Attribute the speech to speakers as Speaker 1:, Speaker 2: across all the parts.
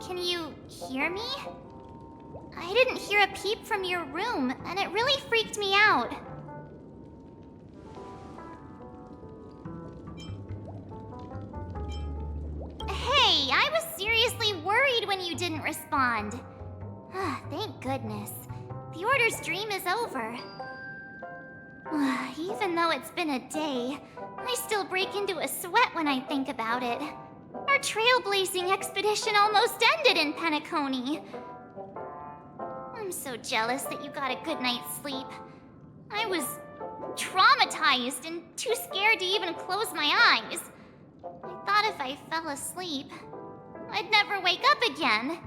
Speaker 1: Can you hear me? I didn't hear a peep from your room, and it really freaked me out. Hey, I was seriously worried when you didn't respond. Thank goodness. The Order's dream is over. Even though it's been a day, I still break into a sweat when I think about it. Our trailblazing expedition almost ended in Penacony. I'm so jealous that you got a good night's sleep. I was traumatized and too scared to even close my eyes. I thought if I fell asleep, I'd never wake up again.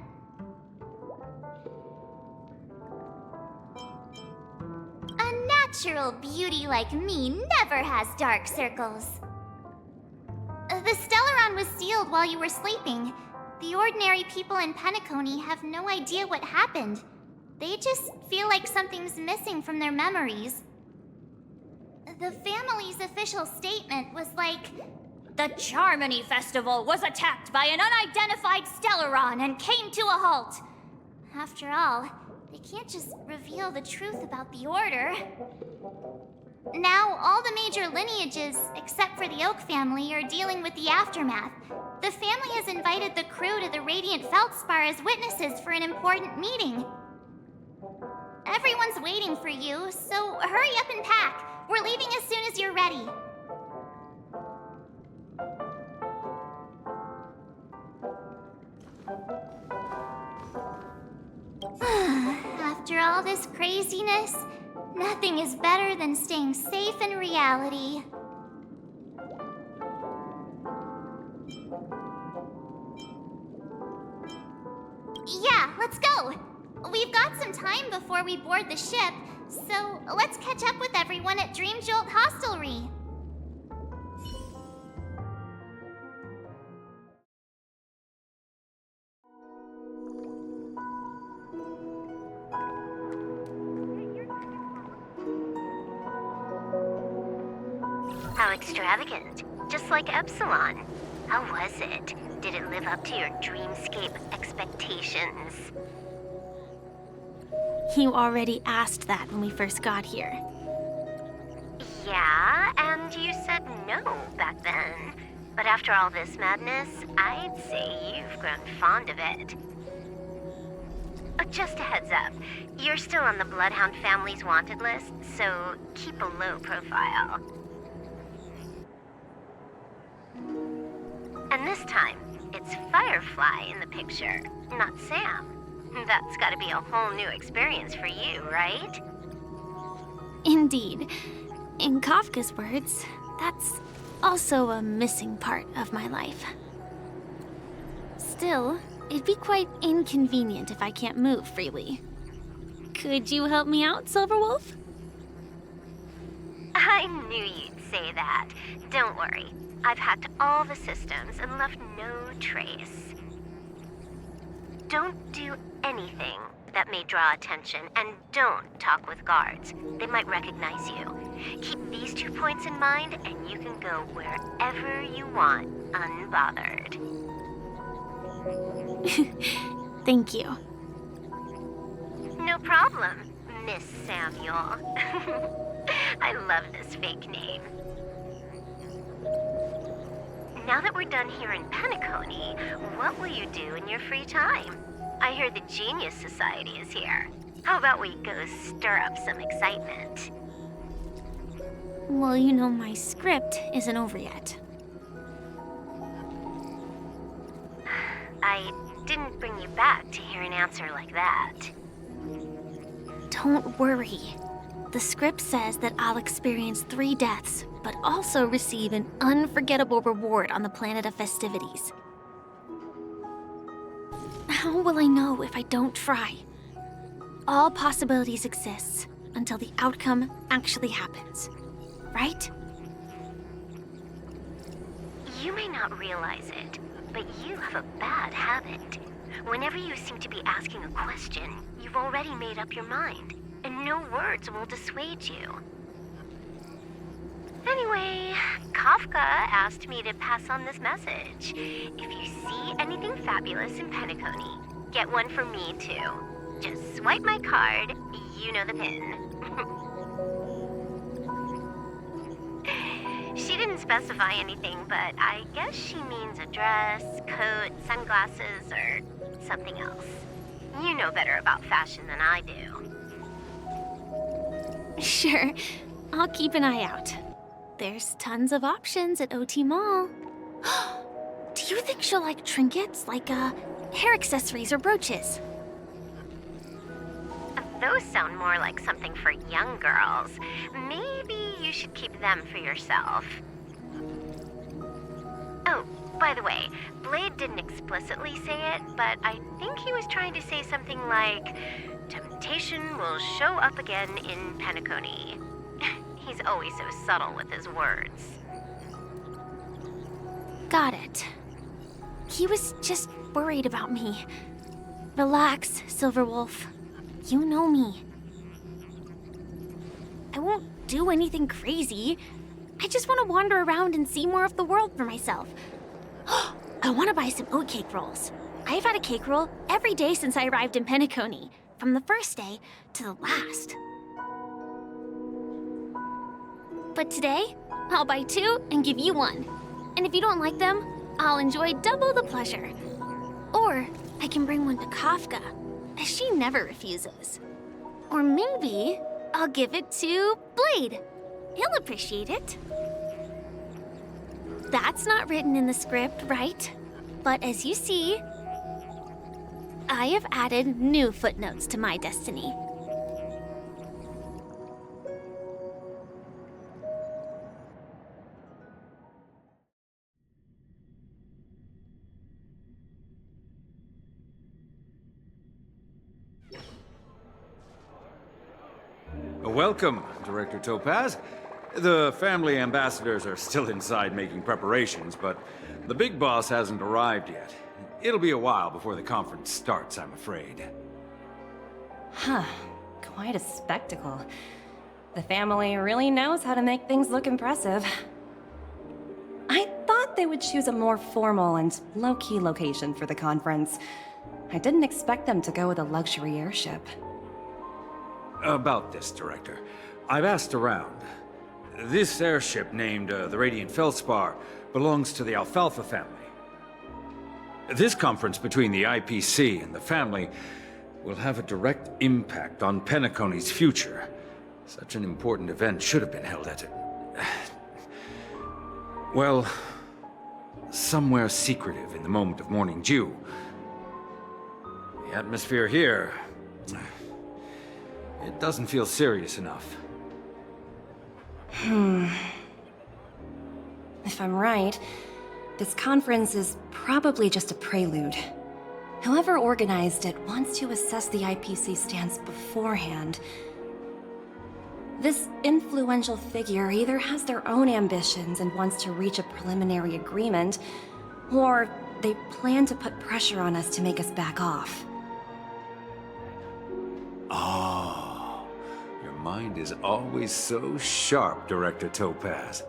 Speaker 1: A natural beauty like me never has dark circles. The Stellaron was sealed while you were sleeping. The ordinary people in Penacony have no idea what happened. They just feel like something's missing from their memories. The family's official statement was like, "The Charmony Festival was attacked by an unidentified Stellaron and came to a halt." After all, they can't just reveal the truth about the Order. Now, all the major lineages, except for the Oak family, are dealing with the aftermath. The family has invited the crew to the Radiant Feldspar as witnesses for an important meeting. Everyone's waiting for you, so hurry up and pack. We're leaving as soon as you're ready. After all this craziness, nothing is better than staying safe in reality. Yeah, let's go! We've got some time before we board the ship, so let's catch up with everyone at Dream Jolt Hostelry.
Speaker 2: How extravagant. Just like Epsilon. How was it? Did it live up to your dreamscape expectations?
Speaker 3: You already asked that when we first got here.
Speaker 2: Yeah, and you said no back then. But after all this madness, I'd say you've grown fond of it. Just a heads up, you're still on the Bloodhound family's wanted list, so keep a low profile. And this time, it's Firefly in the picture, not Sam. That's gotta be a whole new experience for you, right?
Speaker 3: Indeed. In Kafka's words, that's also a missing part of my life. Still, it'd be quite inconvenient if I can't move freely. Could you help me out, Silverwolf?
Speaker 2: I knew you'd say that. Don't worry. I've hacked all the systems and left no trace. Don't do anything that may draw attention, and don't talk with guards. They might recognize you. Keep these 2 points in mind, and you can go wherever you want, unbothered.
Speaker 3: Thank you.
Speaker 2: No problem, Miss Samuel. I love this fake name. Now that we're done here in Penacony, what will you do in your free time? I hear the Genius Society is here. How about we go stir up some excitement?
Speaker 3: Well, you know my script isn't over yet.
Speaker 2: I didn't bring you back to hear an answer like that.
Speaker 3: Don't worry. The script says that I'll experience 3 deaths, but also receive an unforgettable reward on the planet of festivities. How will I know if I don't try? All possibilities exist until the outcome actually happens, right?
Speaker 2: You may not realize it, but you have a bad habit. Whenever you seem to be asking a question, you've already made up your mind, and no words will dissuade you. Anyway, Kafka asked me to pass on this message. If you see anything fabulous in Penacony, get one for me too. Just swipe my card, you know the pin. She didn't specify anything, but I guess she means a dress, coat, sunglasses, or something else. You know better about fashion than I do.
Speaker 3: Sure, I'll keep an eye out. There's tons of options at OT Mall. Do you think she'll like trinkets, like hair accessories or brooches?
Speaker 2: Those sound more like something for young girls. Maybe you should keep them for yourself. Oh, by the way, Blade didn't explicitly say it, but I think he was trying to say something like, temptation will show up again in Penacony. He's always so subtle with his words.
Speaker 3: Got it. He was just worried about me. Relax, Silverwolf. You know me. I won't do anything crazy. I just want to wander around and see more of the world for myself. I want to buy some oatcake rolls. I've had a cake roll every day since I arrived in Penacony, from the first day to the last. But today, I'll buy 2 and give you 1. And if you don't like them, I'll enjoy double the pleasure. Or I can bring one to Kafka, as she never refuses. Or maybe I'll give it to Blade. He'll appreciate it. That's not written in the script, right? But as you see, I have added new footnotes to my destiny.
Speaker 4: Welcome, Director Topaz. The family ambassadors are still inside making preparations, but the big boss hasn't arrived yet. It'll be a while before the conference starts, I'm afraid.
Speaker 5: Huh. Quite a spectacle. The family really knows how to make things look impressive. I thought they would choose a more formal and low-key location for the conference. I didn't expect them to go with a luxury airship.
Speaker 4: About this, Director. I've asked around. This airship, named the Radiant Feldspar, belongs to the Alfalfa family. This conference between the IPC and the family will have a direct impact on Penacony's future. Such an important event should have been held at well, somewhere secretive in the moment of morning dew. The atmosphere here, it doesn't feel serious enough.
Speaker 5: If I'm right, this conference is probably just a prelude. Whoever organized it wants to assess the IPC stance beforehand. This influential figure either has their own ambitions and wants to reach a preliminary agreement, or they plan to put pressure on us to make us back off.
Speaker 4: Oh, your mind is always so sharp, Director Topaz.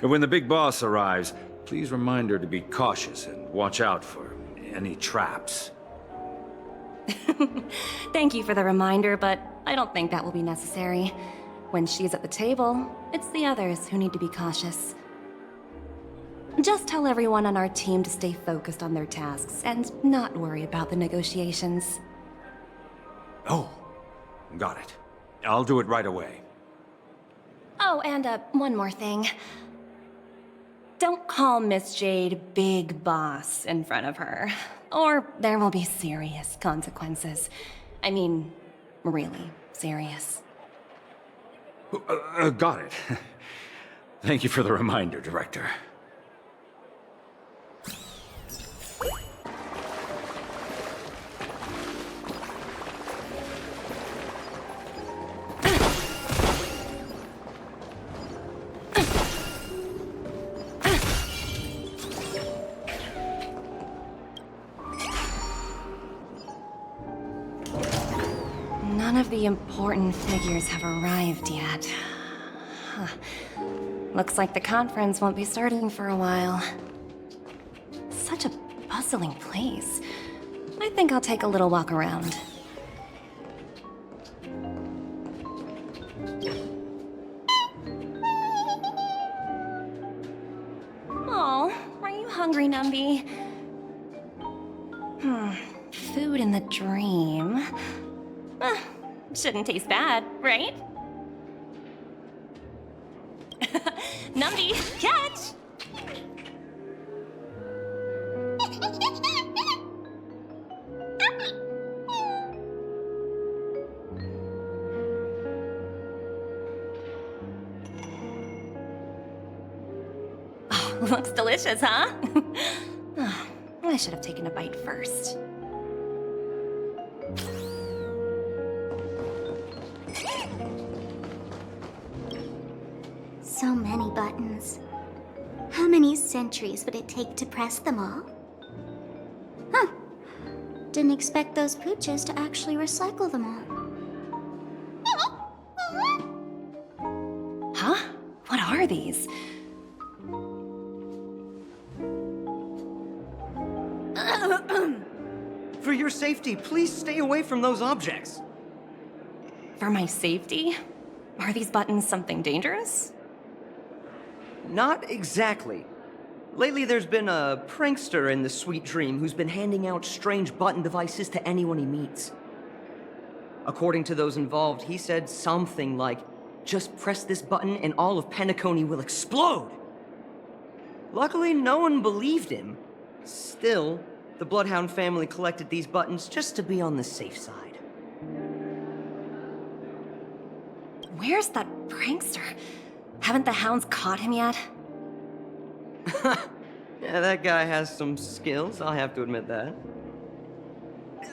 Speaker 4: And when the big boss arrives, please remind her to be cautious and watch out for any traps.
Speaker 5: Thank you for the reminder, but I don't think that will be necessary. When she's at the table, it's the others who need to be cautious. Just tell everyone on our team to stay focused on their tasks and not worry about the negotiations.
Speaker 4: Oh, got it. I'll do it right away.
Speaker 5: Oh, and one more thing. Don't call Miss Jade Big Boss in front of her, or there will be serious consequences. I mean, really serious.
Speaker 4: Got it. Thank you for the reminder, Director.
Speaker 5: None of the important figures have arrived yet. Huh. Looks like the conference won't be starting for a while. Such a bustling place. I think I'll take a little walk around. Oh, are you hungry, Numby? Food in the dream. Shouldn't taste bad, right? Numby, catch! Oh, looks delicious, huh? Oh, I should have taken a bite first.
Speaker 1: So many buttons. How many centuries would it take to press them all? Huh. Didn't expect those pooches to actually recycle them all.
Speaker 5: Huh? What are these?
Speaker 6: For your safety, please stay away from those objects.
Speaker 5: For my safety? Are these buttons something dangerous?
Speaker 6: Not exactly. Lately, there's been a prankster in the Sweet Dream who's been handing out strange button devices to anyone he meets. According to those involved, he said something like, "Just press this button and all of Penacony will explode!" Luckily, no one believed him. Still, the Bloodhound family collected these buttons just to be on the safe side.
Speaker 5: Where's that prankster? Haven't the hounds caught him yet?
Speaker 6: Yeah, that guy has some skills, I'll have to admit that.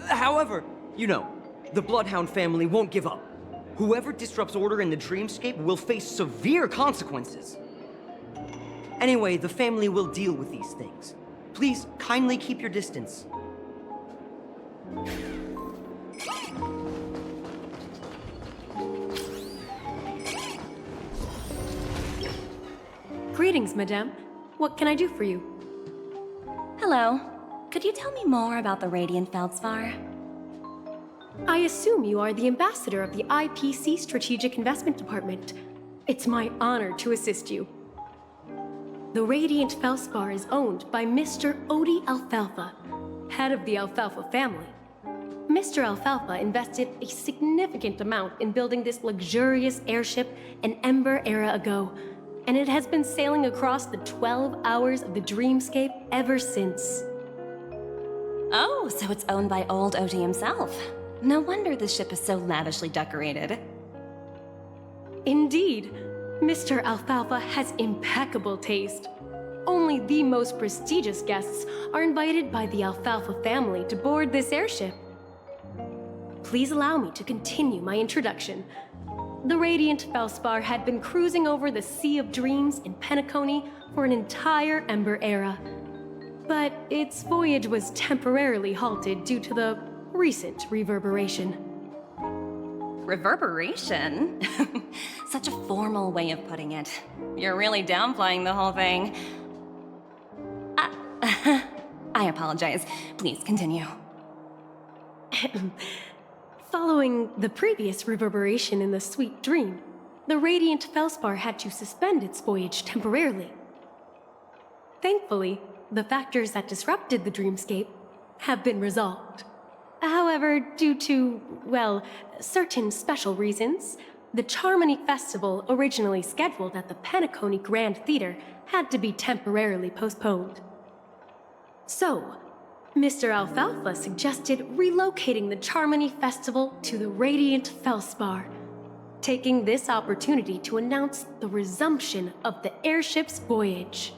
Speaker 6: However, you know, the Bloodhound family won't give up. Whoever disrupts order in the dreamscape will face severe consequences. Anyway, the family will deal with these things. Please, kindly keep your distance.
Speaker 7: Greetings, madame. What can I do for you?
Speaker 5: Hello. Could you tell me more about the Radiant Feldspar?
Speaker 7: I assume you are the ambassador of the IPC Strategic Investment Department. It's my honor to assist you. The Radiant Feldspar is owned by Mr. Odie Alfalfa, head of the Alfalfa family. Mr. Alfalfa invested a significant amount in building this luxurious airship an Ember era ago, and it has been sailing across the 12 hours of the dreamscape ever since.
Speaker 5: Oh, so it's owned by old Odie himself. No wonder the ship is so lavishly decorated.
Speaker 7: Indeed, Mr. Alfalfa has impeccable taste. Only the most prestigious guests are invited by the Alfalfa family to board this airship. Please allow me to continue my introduction. The Radiant Feldspar had been cruising over the Sea of Dreams in Penacony for an entire Ember era. But its voyage was temporarily halted due to the recent reverberation.
Speaker 5: Reverberation? Such a formal way of putting it. You're really downplaying the whole thing. I apologize. Please continue.
Speaker 7: Following the previous reverberation in the Sweet Dream, the Radiant Feldspar had to suspend its voyage temporarily. Thankfully, the factors that disrupted the dreamscape have been resolved. However, due to, well, certain special reasons, the Charmony Festival originally scheduled at the Penacony Grand Theater had to be temporarily postponed. So, Mr. Alfalfa suggested relocating the Charmony Festival to the Radiant Feldspar, taking this opportunity to announce the resumption of the airship's voyage.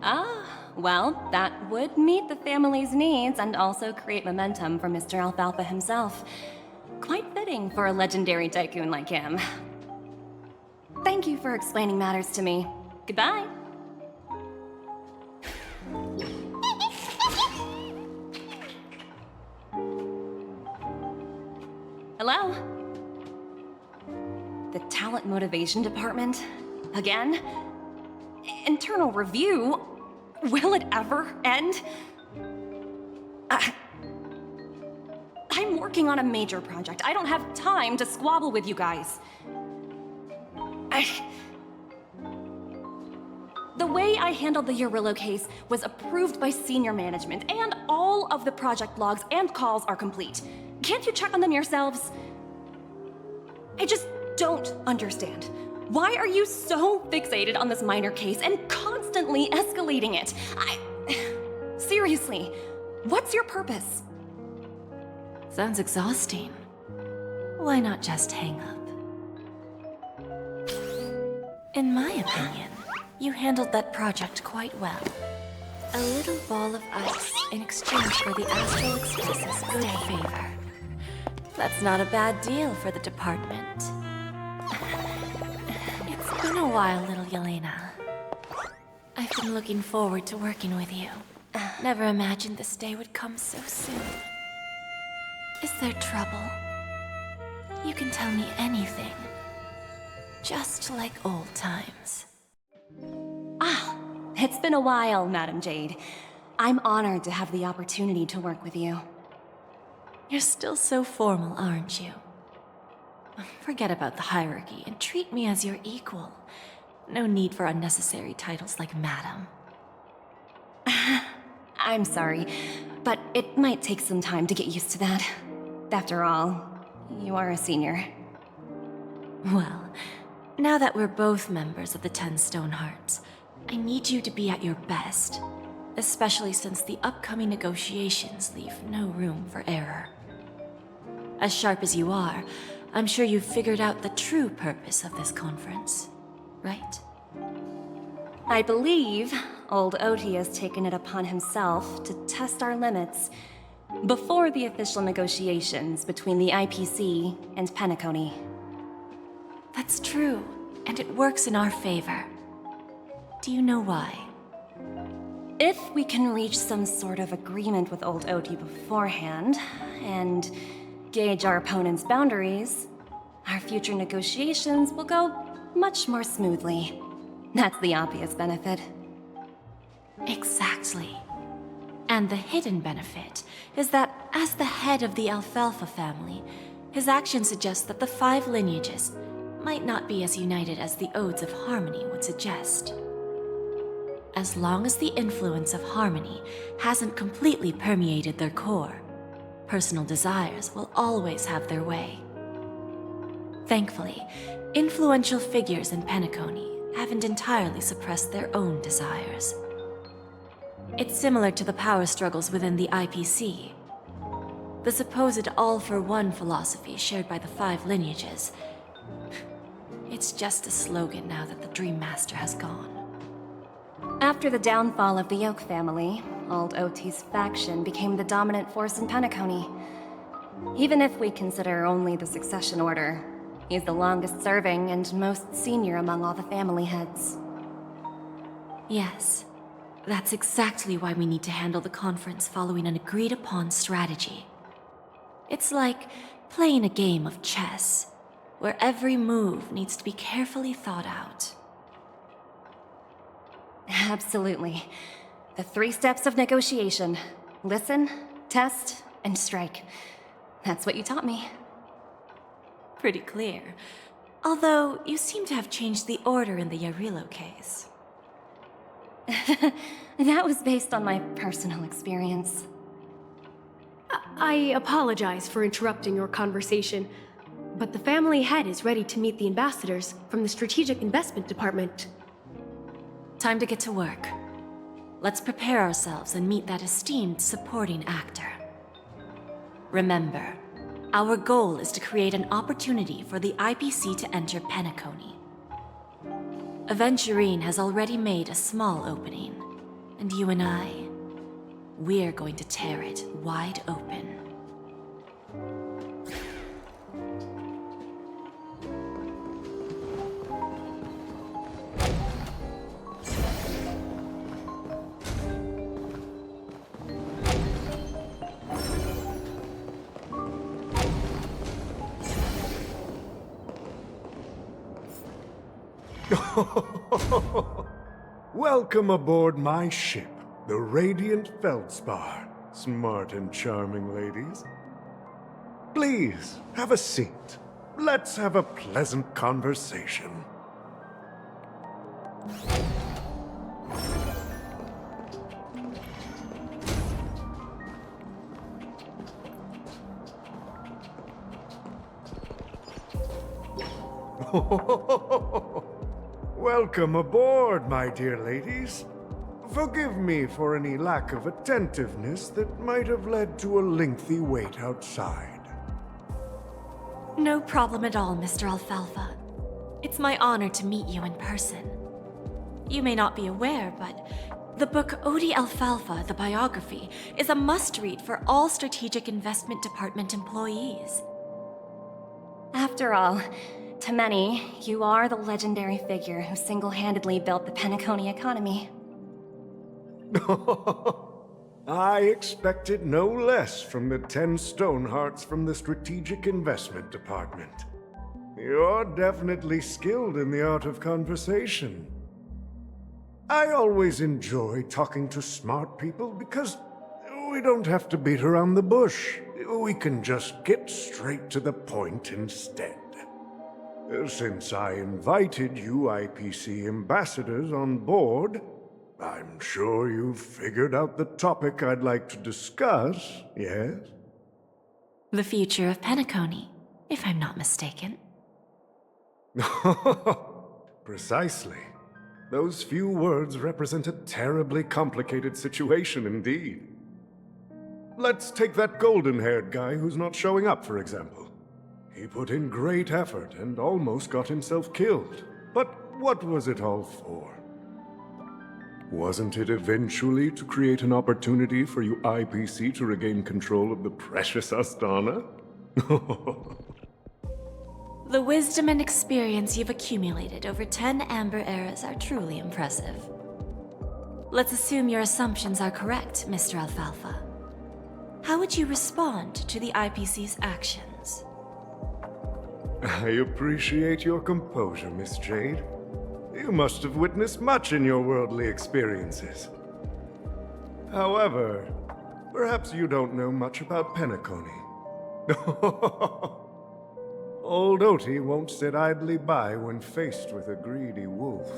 Speaker 5: Ah, well, that would meet the family's needs and also create momentum for Mr. Alfalfa himself. Quite fitting for a legendary tycoon like him. Thank you for explaining matters to me. Goodbye. Hello? The Talent Motivation Department? Again? Internal review? Will it ever end? I'm working on a major project. I don't have time to squabble with you guys. The way I handled the Urillo case was approved by senior management, and all of the project logs and calls are complete. Can't you check on them yourselves? I just don't understand. Why are you so fixated on this minor case and constantly escalating it? Seriously, what's your purpose?
Speaker 8: Sounds exhausting. Why not just hang up? In my opinion, you handled that project quite well. A little ball of ice in exchange for the Astral Express's good favor. That's not a bad deal for the department. It's been a while, little Yelena. I've been looking forward to working with you. Never imagined this day would come so soon. Is there trouble? You can tell me anything. Just like old times.
Speaker 5: It's been a while, Madam Jade. I'm honored to have the opportunity to work with you.
Speaker 8: You're still so formal, aren't you? Forget about the hierarchy and treat me as your equal. No need for unnecessary titles like Madam.
Speaker 5: I'm sorry, but it might take some time to get used to that. After all, you are a senior.
Speaker 8: Well, now that we're both members of the 10 Stonehearts, I need you to be at your best, especially since the upcoming negotiations leave no room for error. As sharp as you are, I'm sure you've figured out the true purpose of this conference, right?
Speaker 5: I believe old Oti has taken it upon himself to test our limits before the official negotiations between the IPC and Penacony.
Speaker 8: That's true, and it works in our favor. Do you know why?
Speaker 5: If we can reach some sort of agreement with old Oti beforehand, and gauge our opponent's boundaries, our future negotiations will go much more smoothly. That's the obvious benefit.
Speaker 8: Exactly. And the hidden benefit is that as the head of the Alfalfa family, his actions suggest that the 5 lineages might not be as united as the Odes of Harmony would suggest. As long as the influence of Harmony hasn't completely permeated their core, personal desires will always have their way. Thankfully, influential figures in Penacony haven't entirely suppressed their own desires. It's similar to the power struggles within the IPC. The supposed all-for-one philosophy shared by the 5 lineages. It's just a slogan now that the Dream Master has gone.
Speaker 5: After the downfall of the Yoke family, old Oti's faction became the dominant force in Penacony. Even if we consider only the succession order, he's the longest serving and most senior among all the family heads.
Speaker 8: Yes, that's exactly why we need to handle the conference following an agreed-upon strategy. It's like playing a game of chess, where every move needs to be carefully thought out.
Speaker 5: Absolutely. The 3 steps of negotiation. Listen, test, and strike. That's what you taught me.
Speaker 8: Pretty clear. Although, you seem to have changed the order in the Urillo case.
Speaker 5: That was based on my personal experience.
Speaker 7: I apologize for interrupting your conversation, but the family head is ready to meet the ambassadors from the Strategic Investment Department.
Speaker 8: Time to get to work. Let's prepare ourselves and meet that esteemed supporting actor. Remember, our goal is to create an opportunity for the IPC to enter Penacony. Aventurine has already made a small opening, and you and I, we're going to tear it wide open.
Speaker 9: Welcome aboard my ship, the Radiant Feldspar. Smart and charming ladies. Please, have a seat. Let's have a pleasant conversation. Welcome aboard, my dear ladies. Forgive me for any lack of attentiveness that might have led to a lengthy wait outside.
Speaker 8: No problem at all, Mr. Alfalfa. It's my honor to meet you in person. You may not be aware, but the book Odie Alfalfa, the biography, is a must-read for all Strategic Investment Department employees.
Speaker 5: After all, to many, you are the legendary figure who single-handedly built the Penacony economy.
Speaker 9: I expected no less from the 10 Stonehearts from the Strategic Investment Department. You're definitely skilled in the art of conversation. I always enjoy talking to smart people because we don't have to beat around the bush. We can just get straight to the point instead. Since I invited you IPC ambassadors on board, I'm sure you've figured out the topic I'd like to discuss, yes?
Speaker 8: The future of Penacony, if I'm not mistaken.
Speaker 9: Precisely. Those few words represent a terribly complicated situation indeed. Let's take that golden-haired guy who's not showing up, for example. He put in great effort and almost got himself killed. But what was it all for? Wasn't it eventually to create an opportunity for you IPC to regain control of the precious Astana?
Speaker 8: The wisdom and experience you've accumulated over 10 Amber Eras are truly impressive. Let's assume your assumptions are correct, Mr. Alfalfa. How would you respond to the IPC's actions?
Speaker 9: I appreciate your composure, Miss Jade. You must have witnessed much in your worldly experiences. However, perhaps you don't know much about Penacony. Old Oti won't sit idly by when faced with a greedy wolf.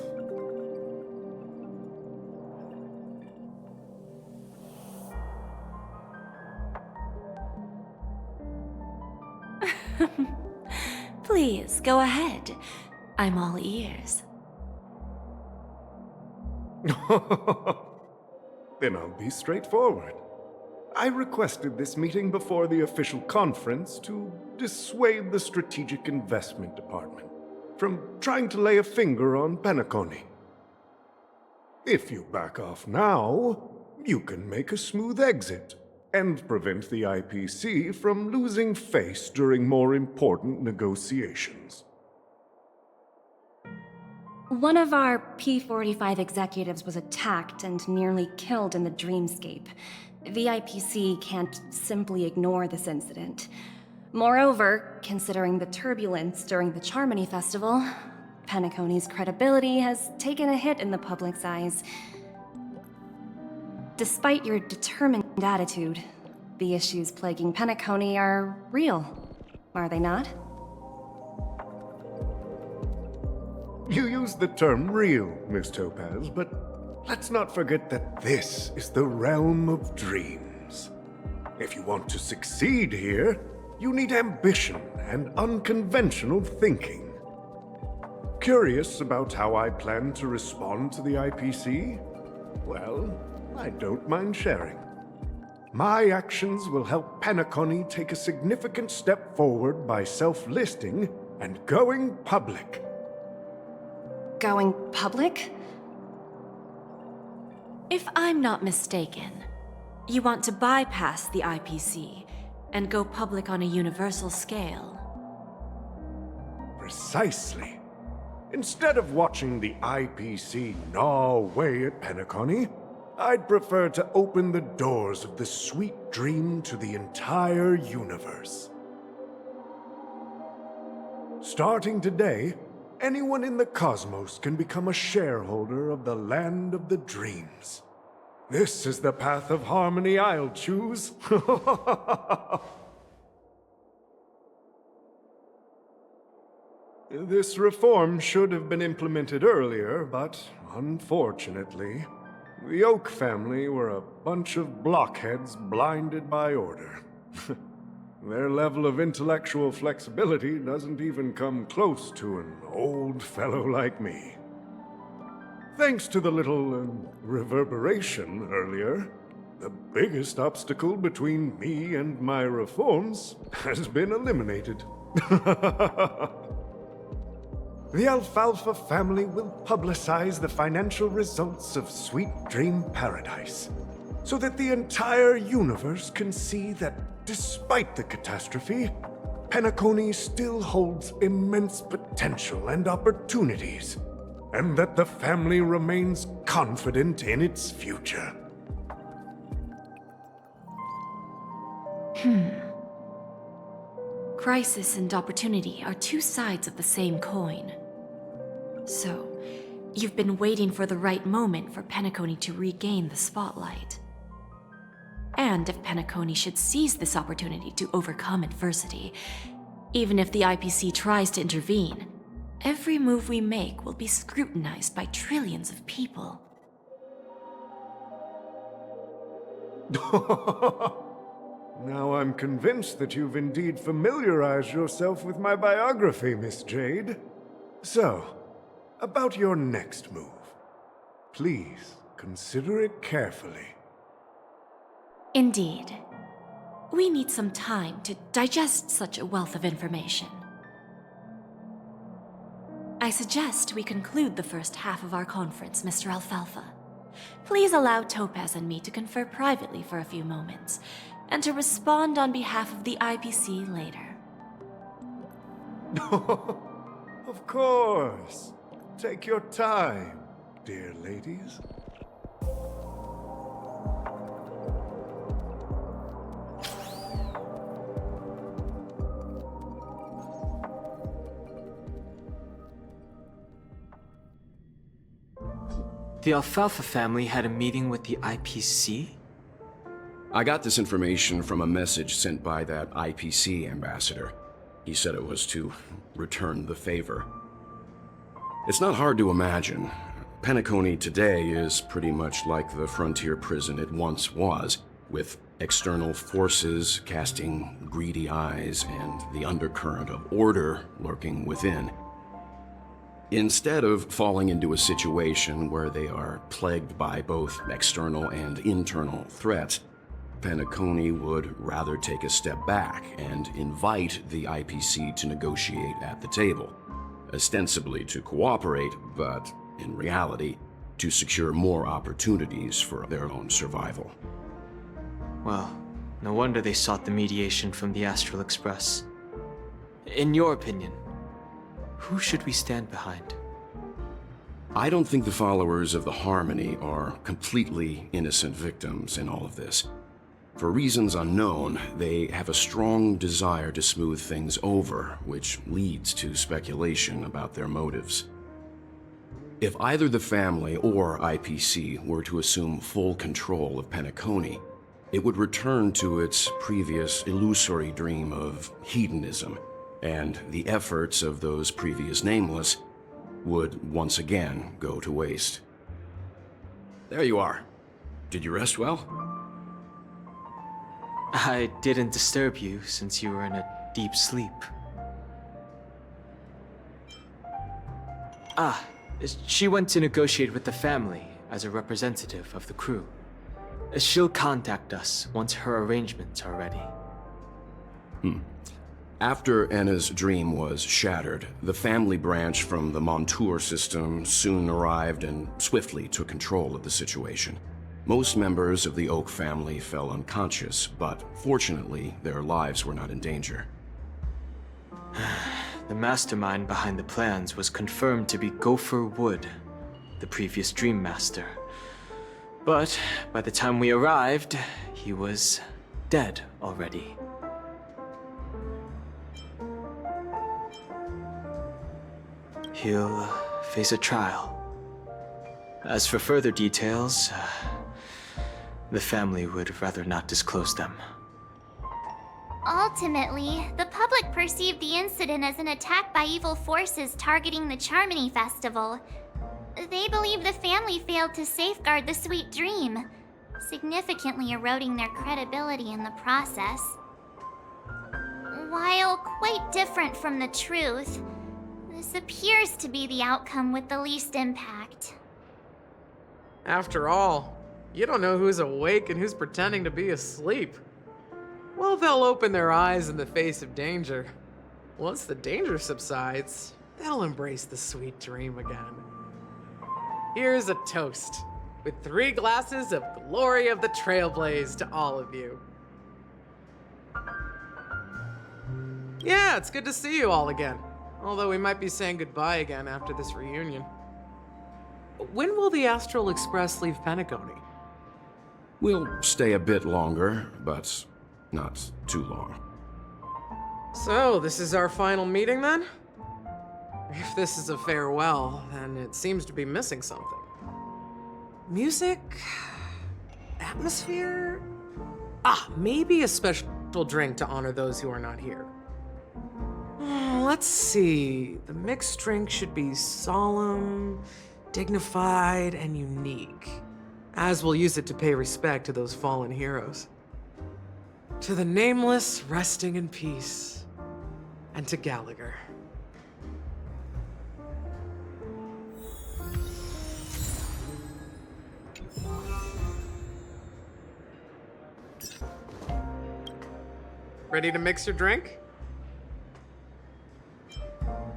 Speaker 8: Please, go ahead. I'm all ears.
Speaker 9: Then I'll be straightforward. I requested this meeting before the official conference to dissuade the Strategic Investment Department from trying to lay a finger on Penacony. If you back off now, you can make a smooth exit and prevent the IPC from losing face during more important negotiations.
Speaker 5: One of our P-45 executives was attacked and nearly killed in the Dreamscape. The IPC can't simply ignore this incident. Moreover, considering the turbulence during the Charmony Festival, Penacony's credibility has taken a hit in the public's eyes. Despite your determined attitude, the issues plaguing Penacony are real, are they not?
Speaker 9: You used the term real, Miss Topaz, but let's not forget that this is the realm of dreams. If you want to succeed here, you need ambition and unconventional thinking. Curious about how I plan to respond to the IPC? Well, I don't mind sharing. My actions will help Penacony take a significant step forward by self-listing and going public.
Speaker 5: Going public?
Speaker 8: If I'm not mistaken, you want to bypass the IPC and go public on a universal scale.
Speaker 9: Precisely. Instead of watching the IPC gnaw away at Penacony, I'd prefer to open the doors of the sweet dream to the entire universe. Starting today, anyone in the cosmos can become a shareholder of the Land of the Dreams. This is the path of harmony I'll choose. This reform should have been implemented earlier, but unfortunately, the Oak family were a bunch of blockheads blinded by order. Their level of intellectual flexibility doesn't even come close to an old fellow like me. Thanks to the little reverberation earlier, the biggest obstacle between me and my reforms has been eliminated. The Alfalfa family will publicize the financial results of Sweet Dream Paradise, so that the entire universe can see that despite the catastrophe, Penacony still holds immense potential and opportunities, and that the family remains confident in its future.
Speaker 8: Crisis and opportunity are two sides of the same coin. So, you've been waiting for the right moment for Penacony to regain the spotlight. And if Penacony should seize this opportunity to overcome adversity, even if the IPC tries to intervene, every move we make will be scrutinized by trillions of people.
Speaker 9: Now I'm convinced that you've indeed familiarized yourself with my biography, Miss Jade. So, about your next move. Please, consider it carefully.
Speaker 8: Indeed. We need some time to digest such a wealth of information. I suggest we conclude the first half of our conference, Mr. Alfalfa. Please allow Topaz and me to confer privately for a few moments, and to respond on behalf of the IPC later.
Speaker 9: Of course. Take your time, dear ladies.
Speaker 10: The Alfalfa family had a meeting with the IPC?
Speaker 11: I got this information from a message sent by that IPC ambassador. He said it was to return the favor. It's not hard to imagine. Penacony today is pretty much like the frontier prison it once was, with external forces casting greedy eyes and the undercurrent of order lurking within. Instead of falling into a situation where they are plagued by both external and internal threats, Penacony would rather take a step back and invite the IPC to negotiate at the table, ostensibly to cooperate, but in reality, to secure more opportunities for their own survival.
Speaker 10: Well, no wonder they sought the mediation from the Astral Express. In your opinion, who should we stand behind?
Speaker 11: I don't think the followers of the Harmony are completely innocent victims in all of this. For reasons unknown, they have a strong desire to smooth things over, which leads to speculation about their motives. If either the family or IPC were to assume full control of Penacony, it would return to its previous illusory dream of hedonism, and the efforts of those previous nameless would once again go to waste. There you are. Did you rest well?
Speaker 10: I didn't disturb you since you were in a deep sleep. She went to negotiate with the family as a representative of the crew. She'll contact us once her arrangements are ready.
Speaker 11: After Enna's dream was shattered, the family branch from the Montour system soon arrived and swiftly took control of the situation. Most members of the Oak family fell unconscious, but fortunately, their lives were not in danger.
Speaker 10: The mastermind behind the plans was confirmed to be Gopher Wood, the previous Dream Master. But by the time we arrived, he was dead already. he'll face a trial. As for further details, the family would rather not disclose them.
Speaker 1: Ultimately, the public perceived the incident as an attack by evil forces targeting the Charmony Festival. They believe the family failed to safeguard the sweet dream, significantly eroding their credibility in the process. While quite different from the truth, this appears to be the outcome with the least impact.
Speaker 12: After all, you don't know who's awake and who's pretending to be asleep. Well, they'll open their eyes in the face of danger. Once the danger subsides, they'll embrace the sweet dream again. Here's a toast, with 3 glasses of Glory of the Trailblaze to all of you. Yeah, it's good to see you all again. Although we might be saying goodbye again after this reunion. When will the Astral Express leave Penacony?
Speaker 11: We'll stay a bit longer, but not too long.
Speaker 12: So, this is our final meeting then? If this is a farewell, then it seems to be missing something. Music? Atmosphere? Maybe a special drink to honor those who are not here. Let's see. The mixed drink should be solemn, dignified, and unique, as we'll use it to pay respect to those fallen heroes. To the Nameless, resting in peace, and to Gallagher. Ready to mix your drink?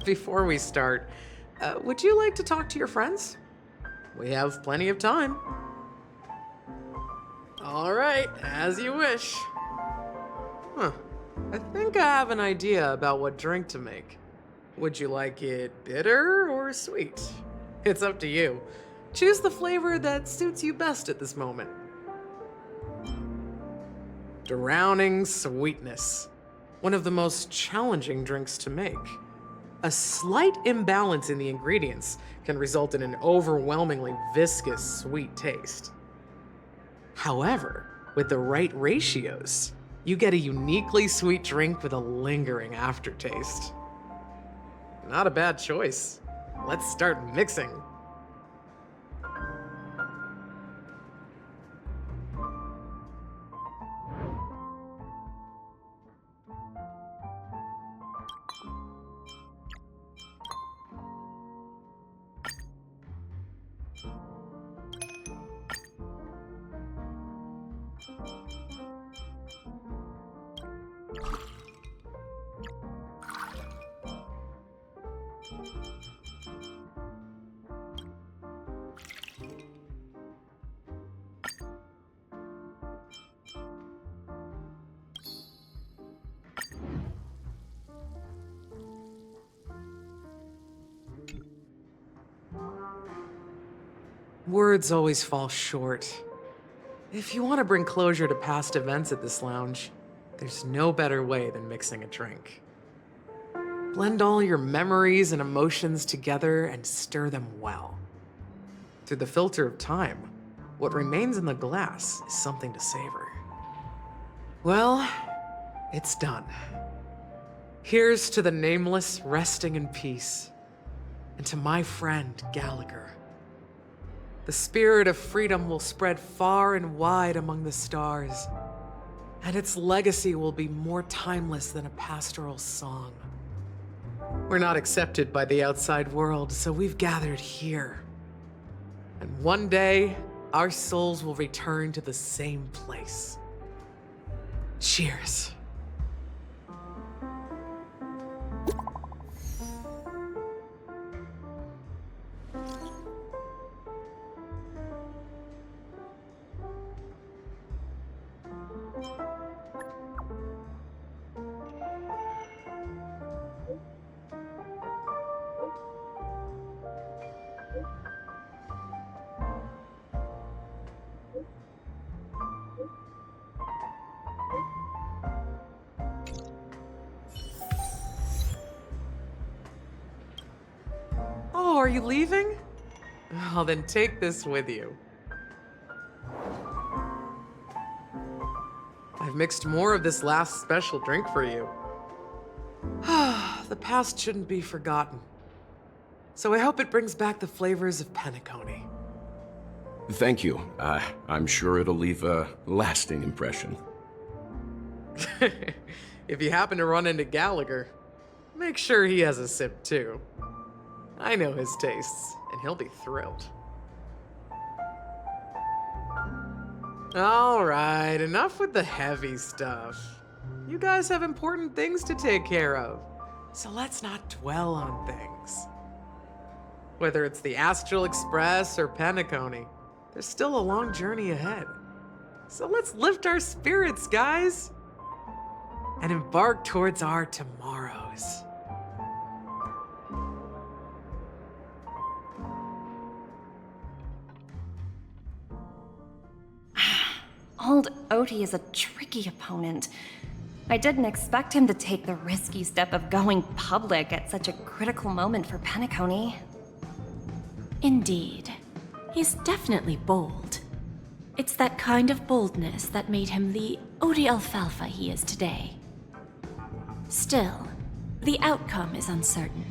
Speaker 12: Before we start, would you like to talk to your friends? We have plenty of time. All right, as you wish. I think I have an idea about what drink to make. Would you like it bitter or sweet? It's up to you. Choose the flavor that suits you best at this moment. Drowning sweetness. One of the most challenging drinks to make. A slight imbalance in the ingredients can result in an overwhelmingly viscous, sweet taste. However, with the right ratios, you get a uniquely sweet drink with a lingering aftertaste. Not a bad choice. Let's start mixing. Words always fall short. If you want to bring closure to past events at this lounge, there's no better way than mixing a drink. Blend all your memories and emotions together and stir them well. Through the filter of time, what remains in the glass is something to savor. Well, it's done. Here's to the Nameless resting in peace, and to my friend Gallagher. The spirit of freedom will spread far and wide among the stars, and its legacy will be more timeless than a pastoral song. We're not accepted by the outside world, so we've gathered here. And one day, our souls will return to the same place. Cheers. are you leaving? Well, then take this with you. I've mixed more of this last special drink for you. The past shouldn't be forgotten. So I hope it brings back the flavors of Penacony.
Speaker 11: Thank you. I'm sure it'll leave a lasting impression.
Speaker 12: If you happen to run into Gallagher, make sure he has a sip too. I know his tastes, and he'll be thrilled. All right, enough with the heavy stuff. You guys have important things to take care of, so let's not dwell on things. Whether it's the Astral Express or Penacony, there's still a long journey ahead. So let's lift our spirits, guys, and embark towards our tomorrows.
Speaker 5: Old Odie is a tricky opponent. I didn't expect him to take the risky step of going public at such a critical moment for Penacony.
Speaker 8: Indeed. He's definitely bold. It's that kind of boldness that made him the Odie Alfalfa he is today. Still, the outcome is uncertain.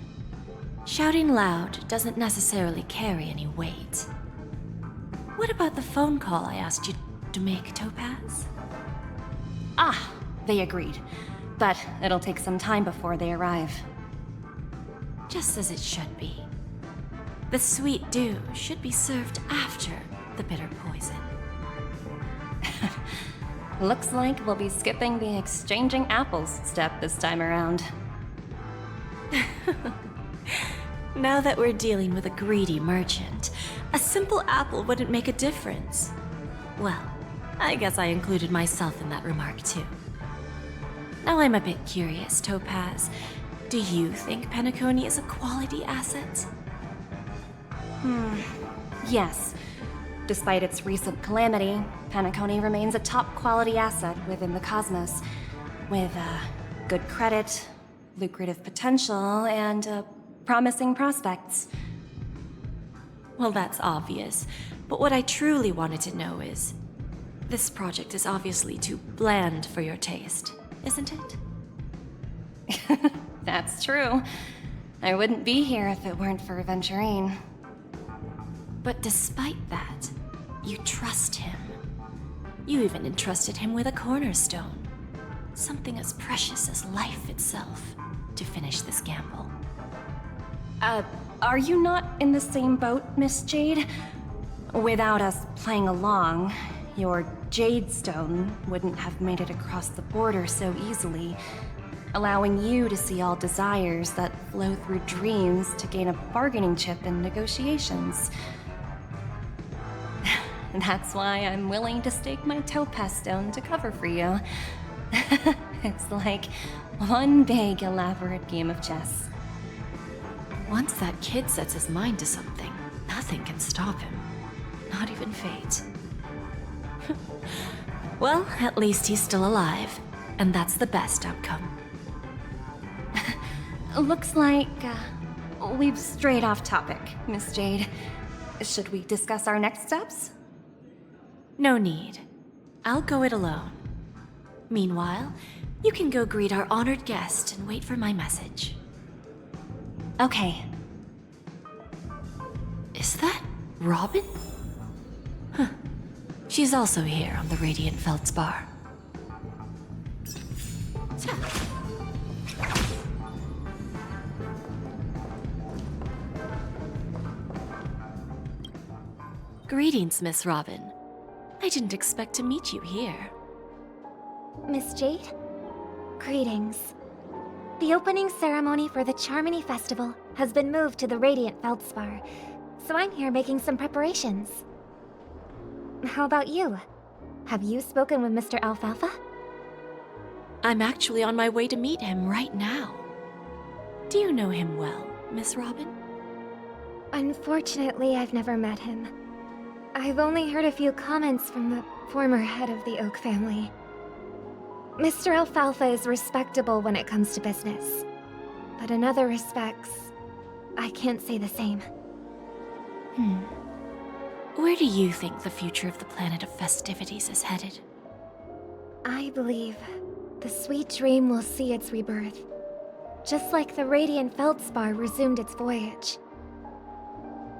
Speaker 8: Shouting loud doesn't necessarily carry any weight. What about the phone call I asked you to make, Topaz?
Speaker 5: Ah, they agreed. But it'll take some time before they arrive.
Speaker 8: Just as it should be. The sweet dew should be served after the bitter poison.
Speaker 5: Looks like we'll be skipping the exchanging apples step this time around.
Speaker 8: Now that we're dealing with a greedy merchant, a simple apple wouldn't make a difference. Well, I guess I included myself in that remark too. Now I'm a bit curious, Topaz. Do you think Penacony is a quality asset?
Speaker 5: Yes. Despite its recent calamity, Penacony remains a top-quality asset within the cosmos, with good credit, lucrative potential, and promising prospects.
Speaker 8: Well, that's obvious, but what I truly wanted to know is, this project is obviously too bland for your taste, isn't it?
Speaker 5: That's true. I wouldn't be here if it weren't for Venturine.
Speaker 8: But despite that, you trust him. You even entrusted him with a cornerstone. Something as precious as life itself, to finish this gamble.
Speaker 5: Are you not in the same boat, Miss Jade? Without us playing along, your Jade Stone wouldn't have made it across the border so easily, allowing you to see all desires that flow through dreams to gain a bargaining chip in negotiations. That's why I'm willing to stake my Topaz Stone to cover for you. It's like one big, elaborate game of chess.
Speaker 8: Once that kid sets his mind to something, nothing can stop him. Not even fate. Well, at least he's still alive, and that's the best outcome.
Speaker 5: Looks like we've strayed off topic, Miss Jade. Should we discuss our next steps?
Speaker 8: No need. I'll go it alone. Meanwhile, you can go greet our honored guest and wait for my message.
Speaker 5: Okay.
Speaker 8: Is that Robin? Huh. She's also here on the Radiant Feldspar. Greetings, Miss Robin. I didn't expect to meet you here.
Speaker 1: Miss Jade? Greetings. The opening ceremony for the Charmony Festival has been moved to the Radiant Feldspar, so I'm here making some preparations. How about you? Have you spoken with Mr. Alfalfa?
Speaker 8: I'm actually on my way to meet him right now. Do you know him well, Miss Robin?
Speaker 1: Unfortunately, I've never met him. I've only heard a few comments from the former head of the Oak family. Mr. Alfalfa is respectable when it comes to business, but in other respects, I can't say the same.
Speaker 8: Where do you think the future of the planet of festivities is headed?
Speaker 13: I believe the sweet dream will see its rebirth, just like the radiant feldspar resumed its voyage.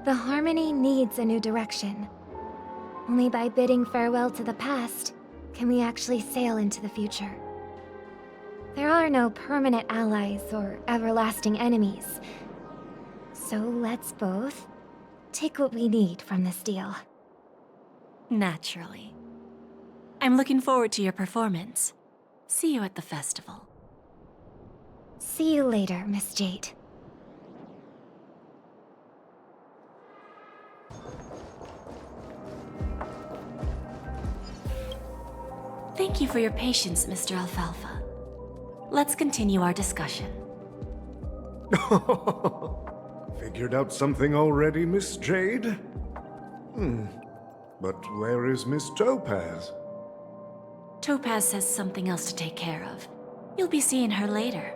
Speaker 13: The Harmony needs a new direction. Only by bidding farewell to the past can we actually sail into the future. There are no permanent allies or everlasting enemies. So let's both take what we need from this deal.
Speaker 8: Naturally. I'm looking forward to your performance. See you at the festival.
Speaker 13: See you later, Miss Jade.
Speaker 8: Thank you for your patience, Mr. Alfalfa. Let's continue our discussion.
Speaker 9: Figured out something already, Miss Jade? But where is Miss Topaz?
Speaker 8: Topaz has something else to take care of. You'll be seeing her later.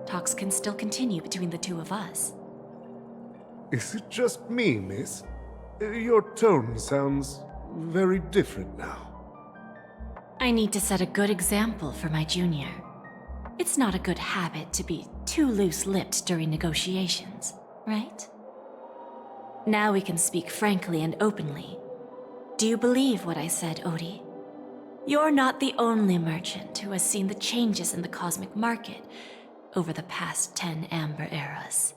Speaker 8: Talks can still continue between the two of us.
Speaker 9: Is it just me, miss? Your tone sounds very different now.
Speaker 8: I need to set a good example for my junior. It's not a good habit to be too loose-lipped during negotiations, right? Now we can speak frankly and openly. Do you believe what I said, Odie? You're not the only merchant who has seen the changes in the cosmic market over the past 10 Amber Eras.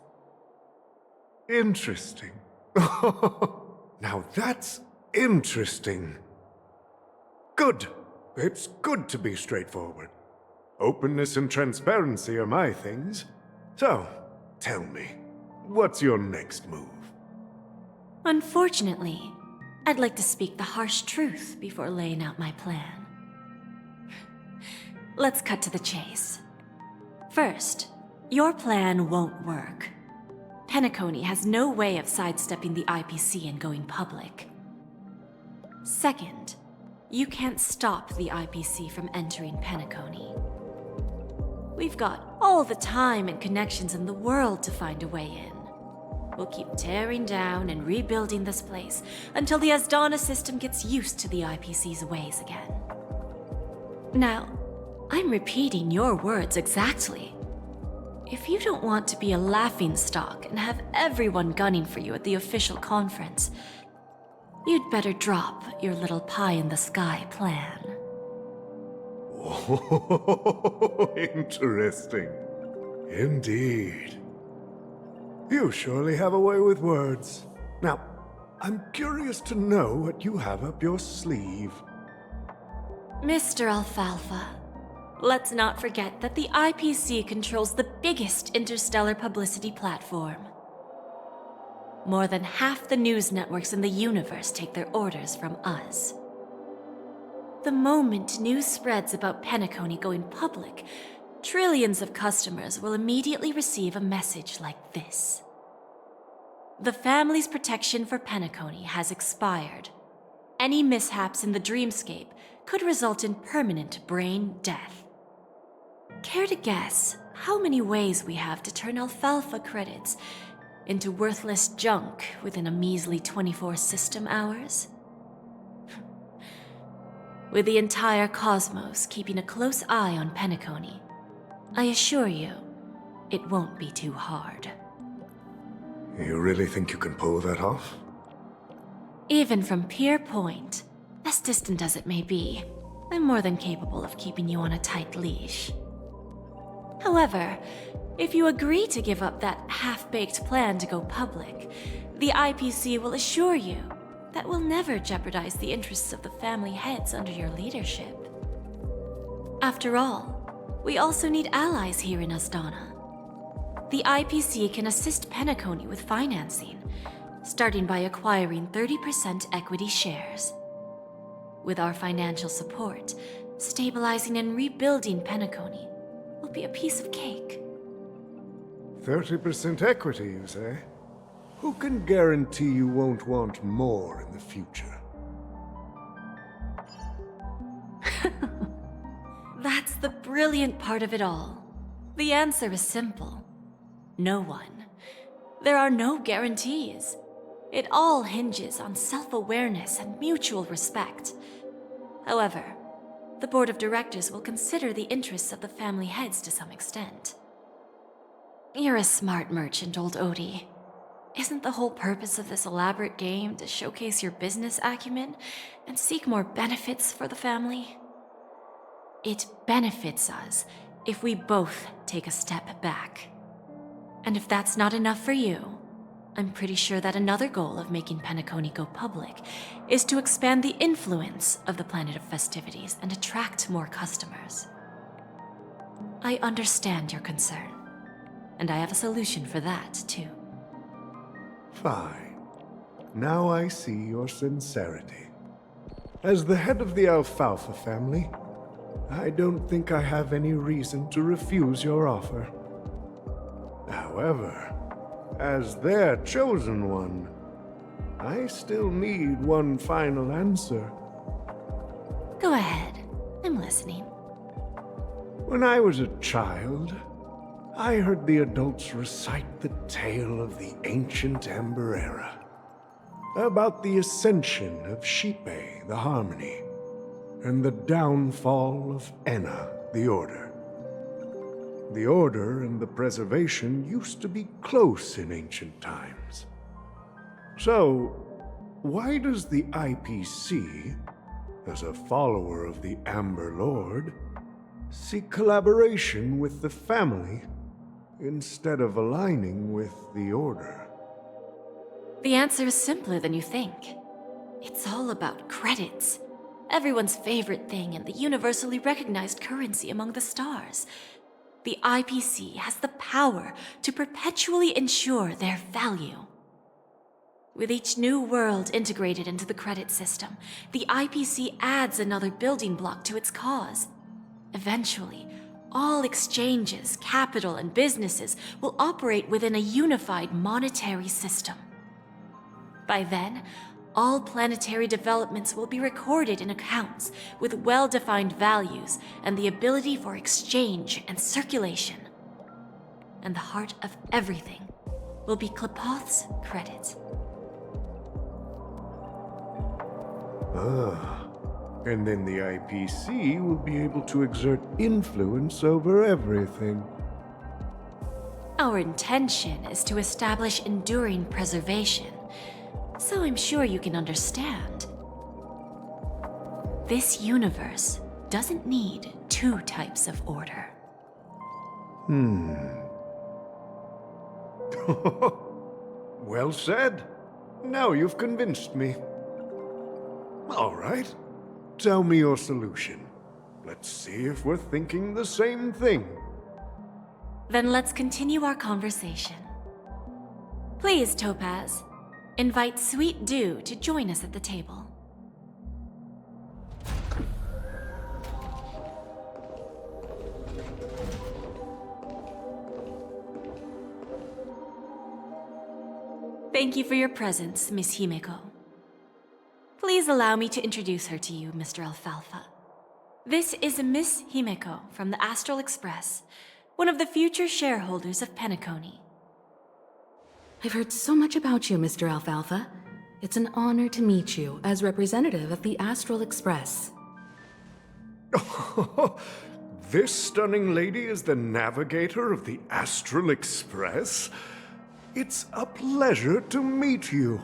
Speaker 9: Interesting. Now that's interesting. Good. It's good to be straightforward. Openness and transparency are my things. So, tell me, what's your next move?
Speaker 8: Unfortunately, I'd like to speak the harsh truth before laying out my plan. Let's cut to the chase. First, your plan won't work. Penacony has no way of sidestepping the IPC and going public. Second, you can't stop the IPC from entering Penacony. We've got all the time and connections in the world to find a way in. We'll keep tearing down and rebuilding this place until the Asdana system gets used to the IPC's ways again. Now, I'm repeating your words exactly. If you don't want to be a laughingstock and have everyone gunning for you at the official conference, you'd better drop your little pie-in-the-sky plan.
Speaker 9: Oh, interesting. Indeed. You surely have a way with words. Now, I'm curious to know what you have up your sleeve.
Speaker 8: Mr. Alfalfa, let's not forget that the IPC controls the biggest interstellar publicity platform. More than half the news networks in the universe take their orders from us. The moment news spreads about Penacony going public, trillions of customers will immediately receive a message like this. The family's protection for Penacony has expired. Any mishaps in the dreamscape could result in permanent brain death. Care to guess how many ways we have to turn alfalfa credits into worthless junk within a measly 24 system hours? With the entire cosmos keeping a close eye on Penacony, I assure you, it won't be too hard.
Speaker 9: You really think you can pull that off?
Speaker 8: Even from Pier Point, as distant as it may be, I'm more than capable of keeping you on a tight leash. However, if you agree to give up that half-baked plan to go public, the IPC will assure you that we'll never jeopardize the interests of the family heads under your leadership. After all, we also need allies here in Asdana. The IPC can assist Penacony with financing, starting by acquiring 30% equity shares. With our financial support, stabilizing and rebuilding Penacony will be a piece of cake.
Speaker 9: 30% equity, you say? Who can guarantee you won't want more in the future?
Speaker 8: That's the brilliant part of it all. The answer is simple. No one. There are no guarantees. It all hinges on self-awareness and mutual respect. However, the board of directors will consider the interests of the family heads to some extent. You're a smart merchant, old Odie. Isn't the whole purpose of this elaborate game to showcase your business acumen and seek more benefits for the family? It benefits us if we both take a step back. And if that's not enough for you, I'm pretty sure that another goal of making Penacony go public is to expand the influence of the Planet of Festivities and attract more customers. I understand your concern, and I have a solution for that, too.
Speaker 9: Fine. Now I see your sincerity. As the head of the Alfalfa family, I don't think I have any reason to refuse your offer. However, as their chosen one, I still need one final answer.
Speaker 8: Go ahead. I'm listening.
Speaker 9: When I was a child, I heard the adults recite the tale of the ancient Ember Era, about the ascension of Shipe, the Harmony, and the downfall of Enna, the Order. The Order and the Preservation used to be close in ancient times. So, why does the IPC, as a follower of the Amber Lord, seek collaboration with the family instead of aligning with the Order?
Speaker 8: The answer is simpler than you think. It's all about credits. Everyone's favorite thing and the universally recognized currency among the stars. The IPC has the power to perpetually ensure their value. With each new world integrated into the credit system, the IPC adds another building block to its cause. Eventually, all exchanges, capital, and businesses will operate within a unified monetary system. By then, all planetary developments will be recorded in accounts with well-defined values and the ability for exchange and circulation. And the heart of everything will be Klepoth's credit.
Speaker 9: And then the IPC will be able to exert influence over everything.
Speaker 8: Our intention is to establish enduring preservation, so I'm sure you can understand. This universe doesn't need two types of order.
Speaker 9: Well said. Now you've convinced me. All right. Tell me your solution. Let's see if we're thinking the same thing.
Speaker 8: Then let's continue our conversation. Please, Topaz, invite Sweet Dew to join us at the table. Thank you for your presence, Miss Himeko. Please allow me to introduce her to you, Mr. Alfalfa. This is Miss Himeko from the Astral Express, one of the future shareholders of Penacony.
Speaker 14: I've heard so much about you, Mr. Alfalfa. It's an honor to meet you as representative of the Astral Express.
Speaker 9: This stunning lady is the navigator of the Astral Express? It's a pleasure to meet you.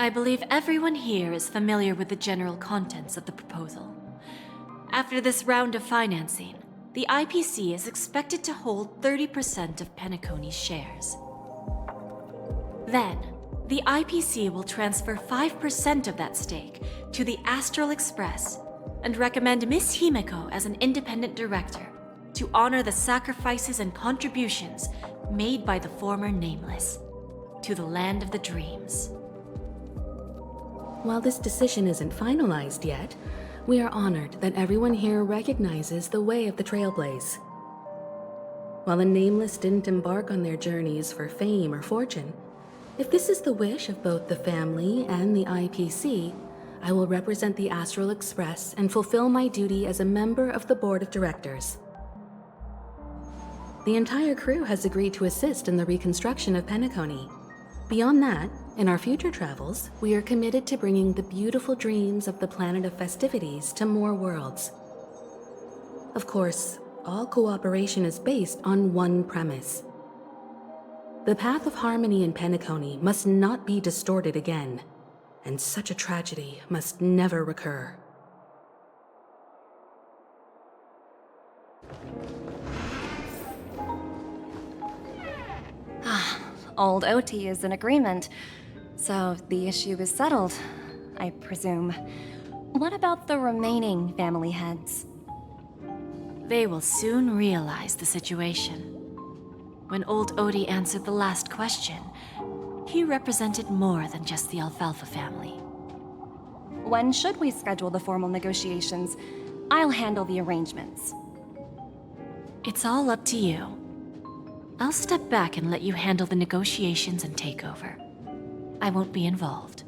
Speaker 8: I believe everyone here is familiar with the general contents of the proposal. After this round of financing, the IPC is expected to hold 30% of Penacony's shares. Then, the IPC will transfer 5% of that stake to the Astral Express and recommend Miss Himeko as an independent director to honor the sacrifices and contributions made by the former Nameless to the land of the dreams.
Speaker 14: While this decision isn't finalized yet, we are honored that everyone here recognizes the way of the Trailblaze. While the Nameless didn't embark on their journeys for fame or fortune, if this is the wish of both the family and the IPC, I will represent the Astral Express and fulfill my duty as a member of the board of directors. The entire crew has agreed to assist in the reconstruction of Penacony. Beyond that, In our future travels, we are committed to bringing the beautiful dreams of the planet of festivities to more worlds. Of course, all cooperation is based on one premise. The path of harmony in Penacony must not be distorted again, and such a tragedy must never recur.
Speaker 5: Old OT is in agreement, so the issue is settled, I presume. What about the remaining family heads?
Speaker 8: They will soon realize the situation. When old Odie answered the last question, he represented more than just the Alfalfa family.
Speaker 5: When should we schedule the formal negotiations? I'll handle the arrangements.
Speaker 8: It's all up to you. I'll step back and let you handle the negotiations and takeover. I won't be involved.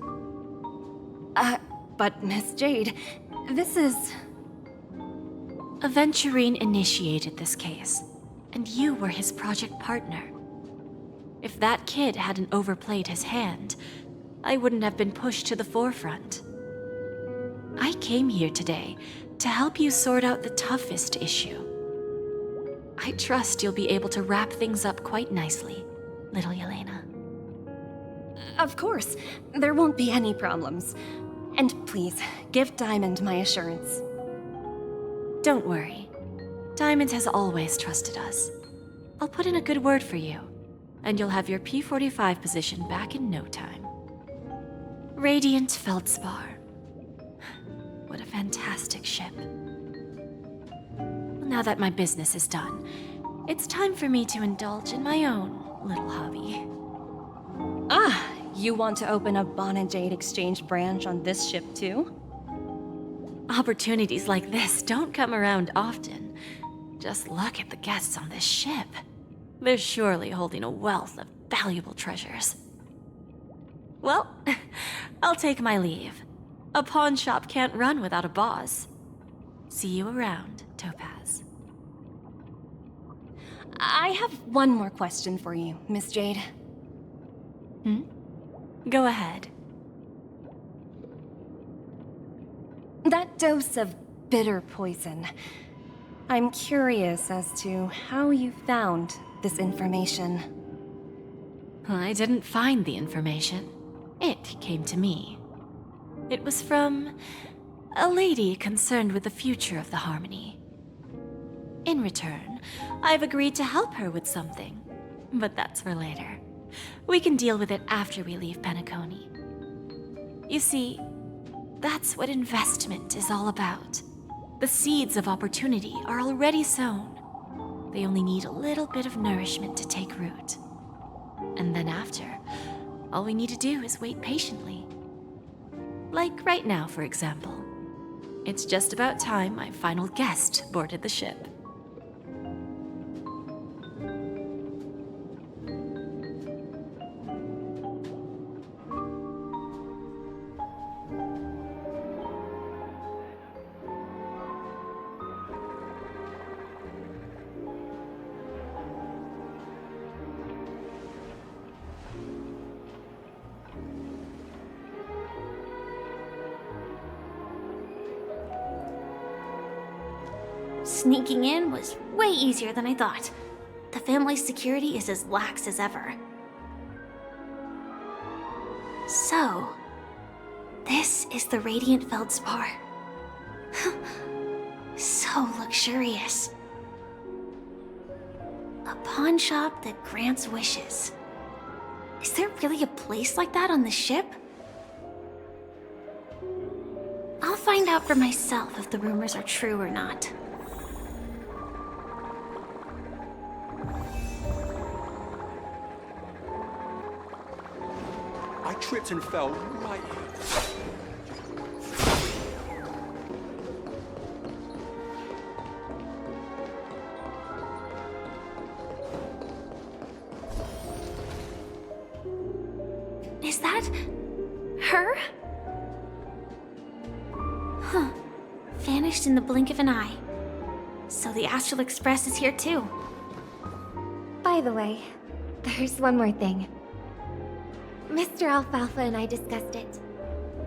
Speaker 5: But Miss Jade, this is...
Speaker 8: Aventurine initiated this case, and you were his project partner. If that kid hadn't overplayed his hand, I wouldn't have been pushed to the forefront. I came here today to help you sort out the toughest issue. I trust you'll be able to wrap things up quite nicely, little Yelena.
Speaker 5: Of course, there won't be any problems. And please, give Diamond my assurance.
Speaker 8: Don't worry. Diamond has always trusted us. I'll put in a good word for you, and you'll have your P-45 position back in no time. Radiant Feldspar. What a fantastic ship. Now that my business is done, it's time for me to indulge in my own little hobby.
Speaker 5: You want to open a Bon and Jade exchange branch on this ship too?
Speaker 8: Opportunities like this don't come around often. Just look at the guests on this ship. They're surely holding a wealth of valuable treasures. Well, I'll take my leave. A pawn shop can't run without a boss. See you around, Topaz.
Speaker 5: I have one more question for you, Miss Jade.
Speaker 8: Go ahead.
Speaker 5: That dose of bitter poison. I'm curious as to how you found this information.
Speaker 8: I didn't find the information. It came to me. It was from a lady concerned with the future of the Harmony. In return, I've agreed to help her with something, but that's for later. We can deal with it after we leave Penacony. You see, that's what investment is all about. The seeds of opportunity are already sown. They only need a little bit of nourishment to take root. And then after, all we need to do is wait patiently. Like right now, for example. It's just about time my final guest boarded the ship.
Speaker 3: Sneaking in was way easier than I thought. The family's security is as lax as ever. So, this is the Radiant Feldspar. So luxurious. A pawn shop that grants wishes. Is there really a place like that on the ship? I'll find out for myself if the rumors are true or not.
Speaker 15: I tripped and fell right here.
Speaker 3: Is that her? Huh. Vanished in the blink of an eye. So the Astral Express is here too.
Speaker 13: By the way, there's one more thing. Mr. Alfalfa and I discussed it.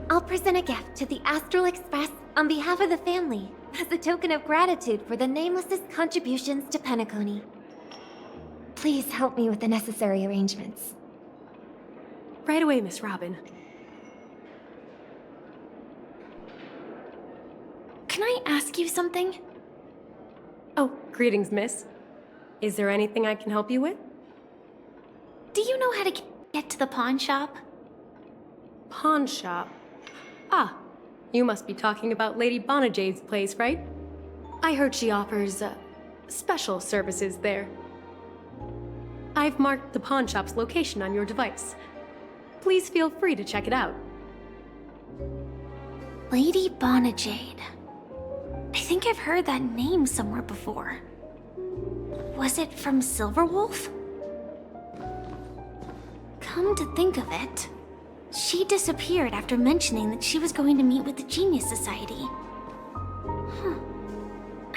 Speaker 13: I'll present a gift to the Astral Express on behalf of the family as a token of gratitude for the Nameless's contributions to Penacony. Please help me with the necessary arrangements.
Speaker 7: Right away, Miss Robin.
Speaker 3: Can I ask you something?
Speaker 7: Oh, greetings, miss. Is there anything I can help you with?
Speaker 3: Do you know how to get to the pawn shop?
Speaker 7: Pawn shop? Ah, you must be talking about Lady Bonajade's place, right? I heard she offers, special services there. I've marked the pawn shop's location on your device. Please feel free to check it out.
Speaker 3: Lady Bonajade. I think I've heard that name somewhere before. Was it from Silverwolf? Come to think of it, she disappeared after mentioning that she was going to meet with the Genius Society.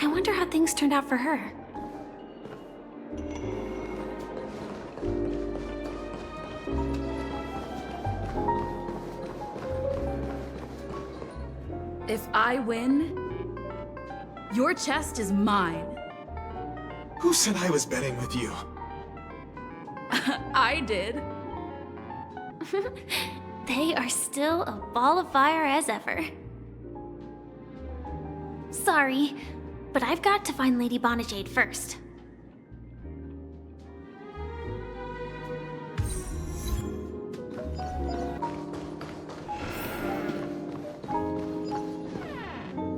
Speaker 3: I wonder how things turned out for her.
Speaker 16: If I win, your chest is mine.
Speaker 17: Who said I was betting with you?
Speaker 16: I did.
Speaker 3: They are still a ball of fire as ever. Sorry, but I've got to find Lady Bonajade first.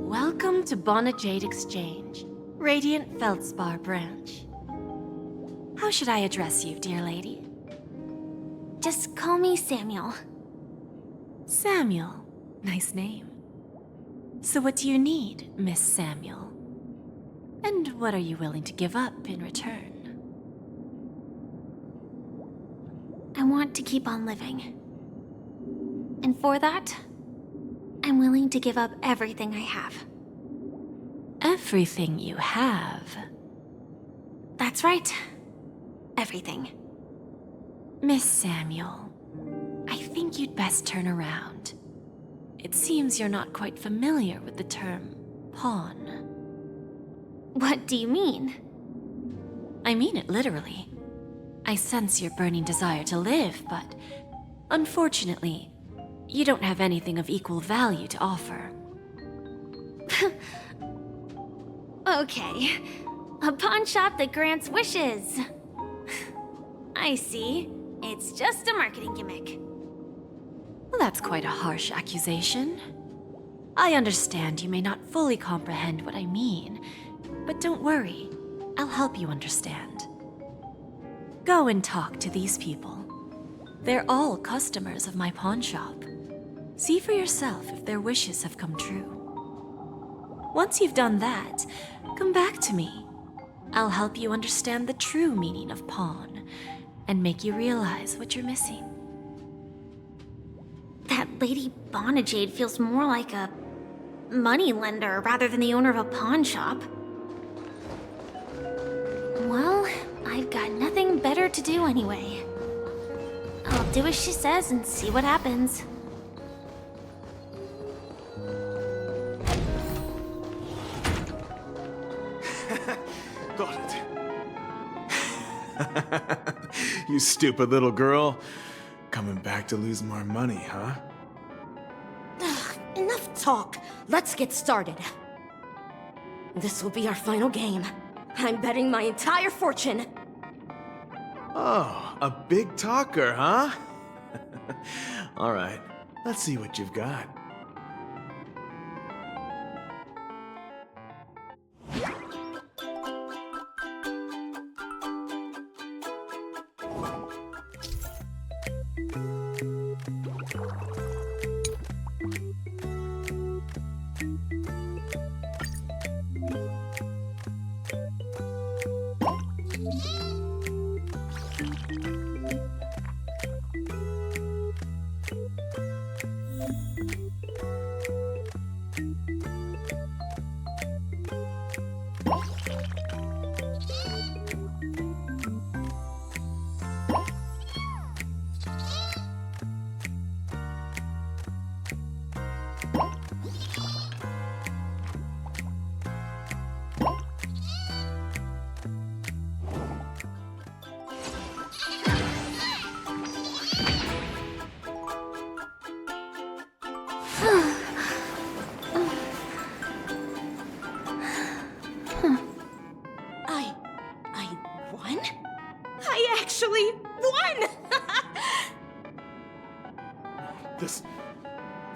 Speaker 8: Welcome to Bonajade Exchange, Radiant Feldspar branch. How should I address you, dear lady?
Speaker 3: Just call me Samuel.
Speaker 8: Samuel. Nice name. So what do you need, Miss Samuel? And what are you willing to give up in return?
Speaker 3: I want to keep on living. And for that, I'm willing to give up everything I have.
Speaker 8: Everything you have?
Speaker 3: That's right. Everything.
Speaker 8: Miss Samuel, I think you'd best turn around. It seems you're not quite familiar with the term pawn.
Speaker 3: What do you mean?
Speaker 8: I mean it literally. I sense your burning desire to live, but unfortunately, you don't have anything of equal value to offer.
Speaker 3: Okay. A pawn shop that grants wishes. I see. It's just a marketing gimmick.
Speaker 8: Well, that's quite a harsh accusation. I understand you may not fully comprehend what I mean, but don't worry. I'll help you understand. Go and talk to these people. They're all customers of my pawn shop. See for yourself if their wishes have come true. Once you've done that, come back to me. I'll help you understand the true meaning of pawn and make you realize what you're missing.
Speaker 3: That Lady Bonajade feels more like a money lender rather than the owner of a pawn shop. Well, I've got nothing better to do anyway. I'll do as she says and see what happens.
Speaker 17: Got it. You stupid little girl. Coming back to lose more money, huh?
Speaker 18: Enough talk. Let's get started. This will be our final game. I'm betting my entire fortune.
Speaker 17: Oh, a big talker, huh? All right, let's see what you've got.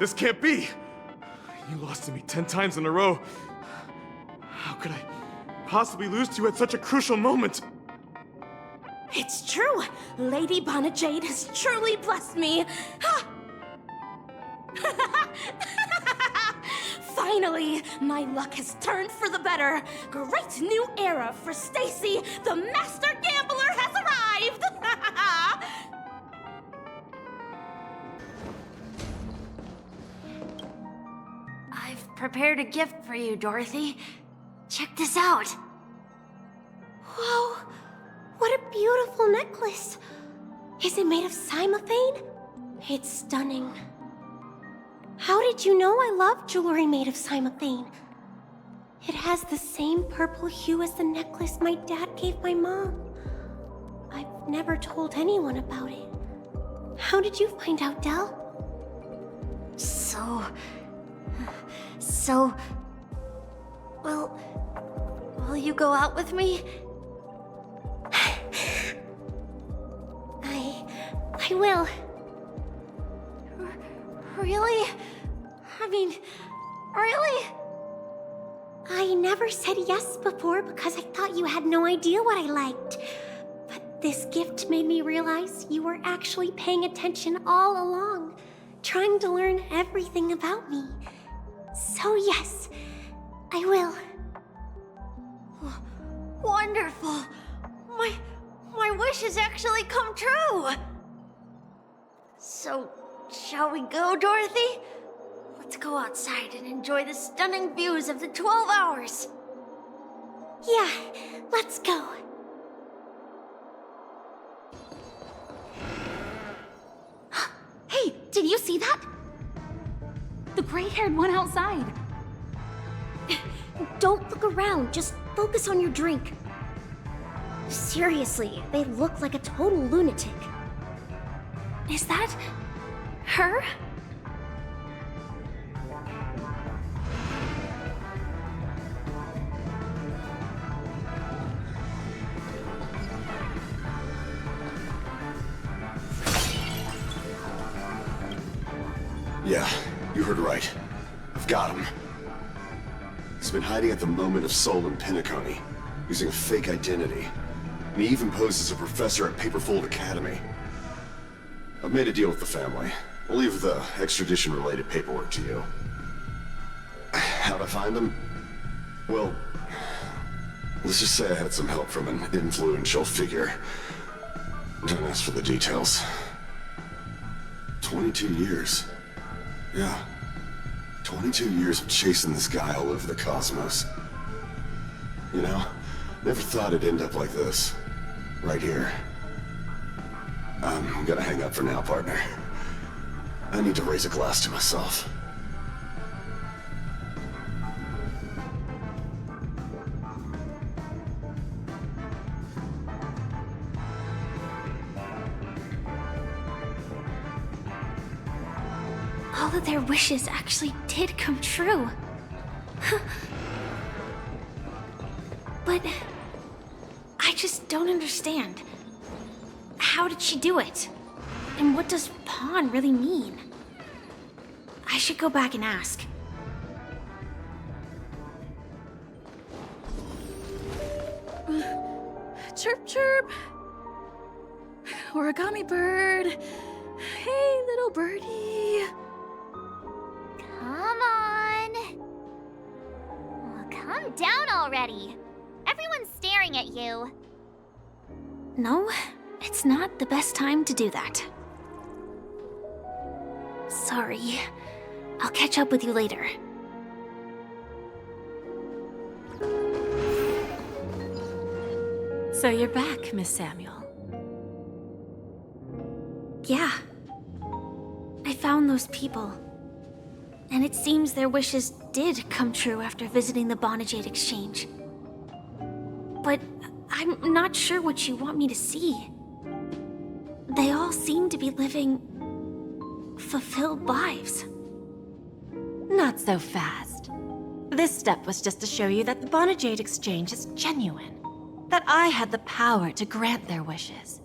Speaker 17: This can't be! You lost to me 10 times in a row. How could I possibly lose to you at such a crucial moment?
Speaker 18: It's true! Lady Bonajade has truly blessed me! Ha! Finally, my luck has turned for the better. Great new era for Stacy. The master gambler has arrived.
Speaker 3: I've prepared a gift for you, Dorothy. Check this out.
Speaker 18: Whoa, what a beautiful necklace. Is it made of cymophane? It's stunning. How did you know I love jewelry made of cymophane? It has the same purple hue as the necklace my dad gave my mom. I've never told anyone about it. How did you find out, Del?
Speaker 3: Will you go out with me?
Speaker 18: I will.
Speaker 3: Really? I mean, really?
Speaker 18: I never said yes before because I thought you had no idea what I liked. But this gift made me realize you were actually paying attention all along, trying to learn everything about me. So yes, I will.
Speaker 3: Wonderful. My wish has actually come true. So, shall we go, Dorothy? Let's go outside and enjoy the stunning views of the 12 hours.
Speaker 18: Yeah, let's go.
Speaker 16: Hey, did you see that? The gray-haired one outside.
Speaker 18: Don't look around, just focus on your drink. Seriously, they look like a total lunatic.
Speaker 3: Is that her?
Speaker 19: Yeah, you heard right. I've got him. He's been hiding at the Moment of Soul in Penacony, using a fake identity. And he even posed as a professor at Paperfold Academy. I've made a deal with the family. I'll leave the extradition-related paperwork to you. How'd I find him? Well, let's just say I had some help from an influential figure. Don't ask for the details. 22 years. Yeah. 22 years of chasing this guy all over the cosmos. You know, never thought it'd end up like this. Right here. I'm gonna hang up for now, partner. I need to raise a glass to myself.
Speaker 3: All of their wishes actually did come true. But I just don't understand. How did she do it? And what does pawn really mean? I should go back and ask.
Speaker 16: Chirp, chirp. Origami bird. Hey, little birdie.
Speaker 1: Come on. Oh, calm down already. Everyone's staring at you.
Speaker 3: No, it's not the best time to do that. Sorry. I'll catch up with you later.
Speaker 8: So you're back, Miss Samuel.
Speaker 3: Yeah. I found those people. And it seems their wishes did come true after visiting the Bonajade Exchange. But I'm not sure what you want me to see. They all seem to be living fulfilled lives.
Speaker 8: Not so fast. This step was just to show you that the Bonajade Exchange is genuine. That I had the power to grant their wishes.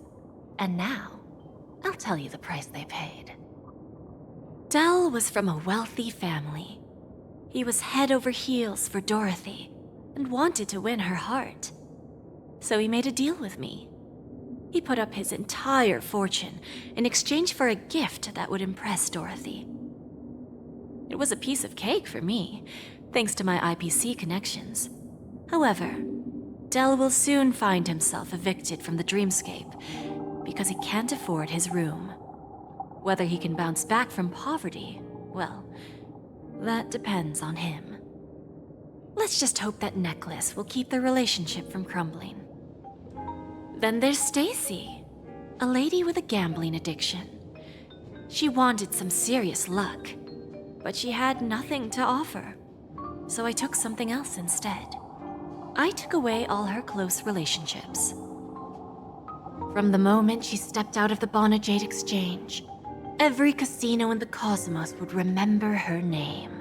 Speaker 8: And now, I'll tell you the price they paid. Del was from a wealthy family. He was head over heels for Dorothy and wanted to win her heart. So he made a deal with me. He put up his entire fortune in exchange for a gift that would impress Dorothy. It was a piece of cake for me, thanks to my IPC connections. However, Del will soon find himself evicted from the dreamscape because he can't afford his room. Whether he can bounce back from poverty, well, that depends on him. Let's just hope that necklace will keep the relationship from crumbling. Then there's Stacy, a lady with a gambling addiction. She wanted some serious luck, but she had nothing to offer, so I took something else instead. I took away all her close relationships. From the moment she stepped out of the Bonajade Exchange, every casino in the cosmos would remember her name.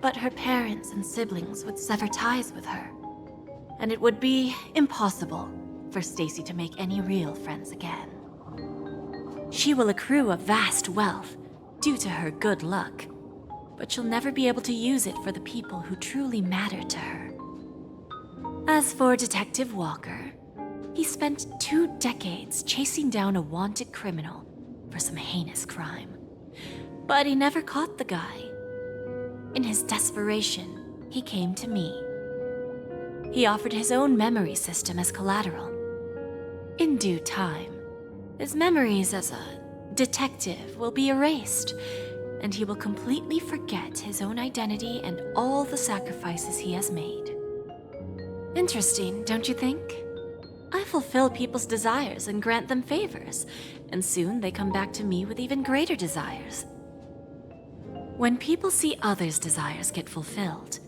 Speaker 8: But her parents and siblings would sever ties with her, and it would be impossible for Stacy to make any real friends again. She will accrue a vast wealth due to her good luck, but she'll never be able to use it for the people who truly matter to her. As for Detective Walker, he spent 2 decades chasing down a wanted criminal for some heinous crime. But he never caught the guy. In his desperation, he came to me. He offered his own memory system as collateral. In due time, his memories as a detective will be erased, and he will completely forget his own identity and all the sacrifices he has made. Interesting, don't you think? I fulfill people's desires and grant them favors, and soon they come back to me with even greater desires. When people see others' desires get fulfilled,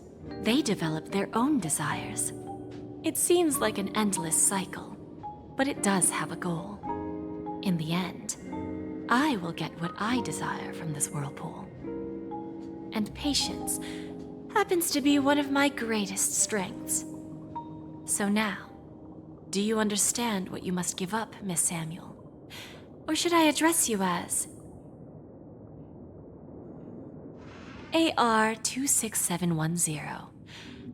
Speaker 8: they develop their own desires. It seems like an endless cycle, but it does have a goal. In the end, I will get what I desire from this whirlpool. And patience happens to be one of my greatest strengths. So now, do you understand what you must give up, Miss Samuel? Or should I address you as AR-26710,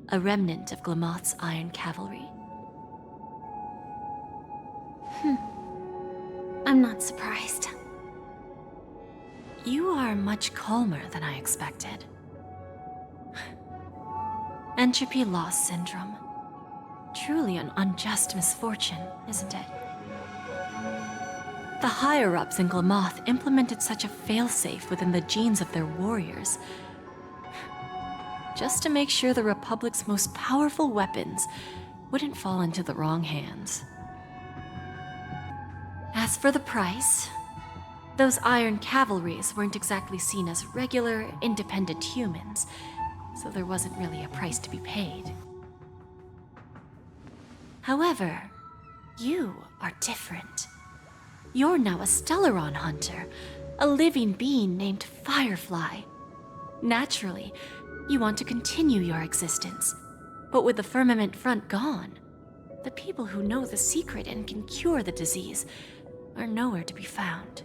Speaker 8: a remnant of Glamoth's Iron Cavalry?
Speaker 3: I'm not surprised.
Speaker 8: You are much calmer than I expected. Entropy loss syndrome. Truly an unjust misfortune, isn't it? The higher-ups in Glamoth implemented such a failsafe within the genes of their warriors, just to make sure the Republic's most powerful weapons wouldn't fall into the wrong hands. As for the price, those Iron Cavalries weren't exactly seen as regular, independent humans, so there wasn't really a price to be paid. However, you are different. You're now a Stellaron hunter, a living being named Firefly. Naturally, you want to continue your existence, but with the Firmament Front gone, the people who know the secret and can cure the disease are nowhere to be found.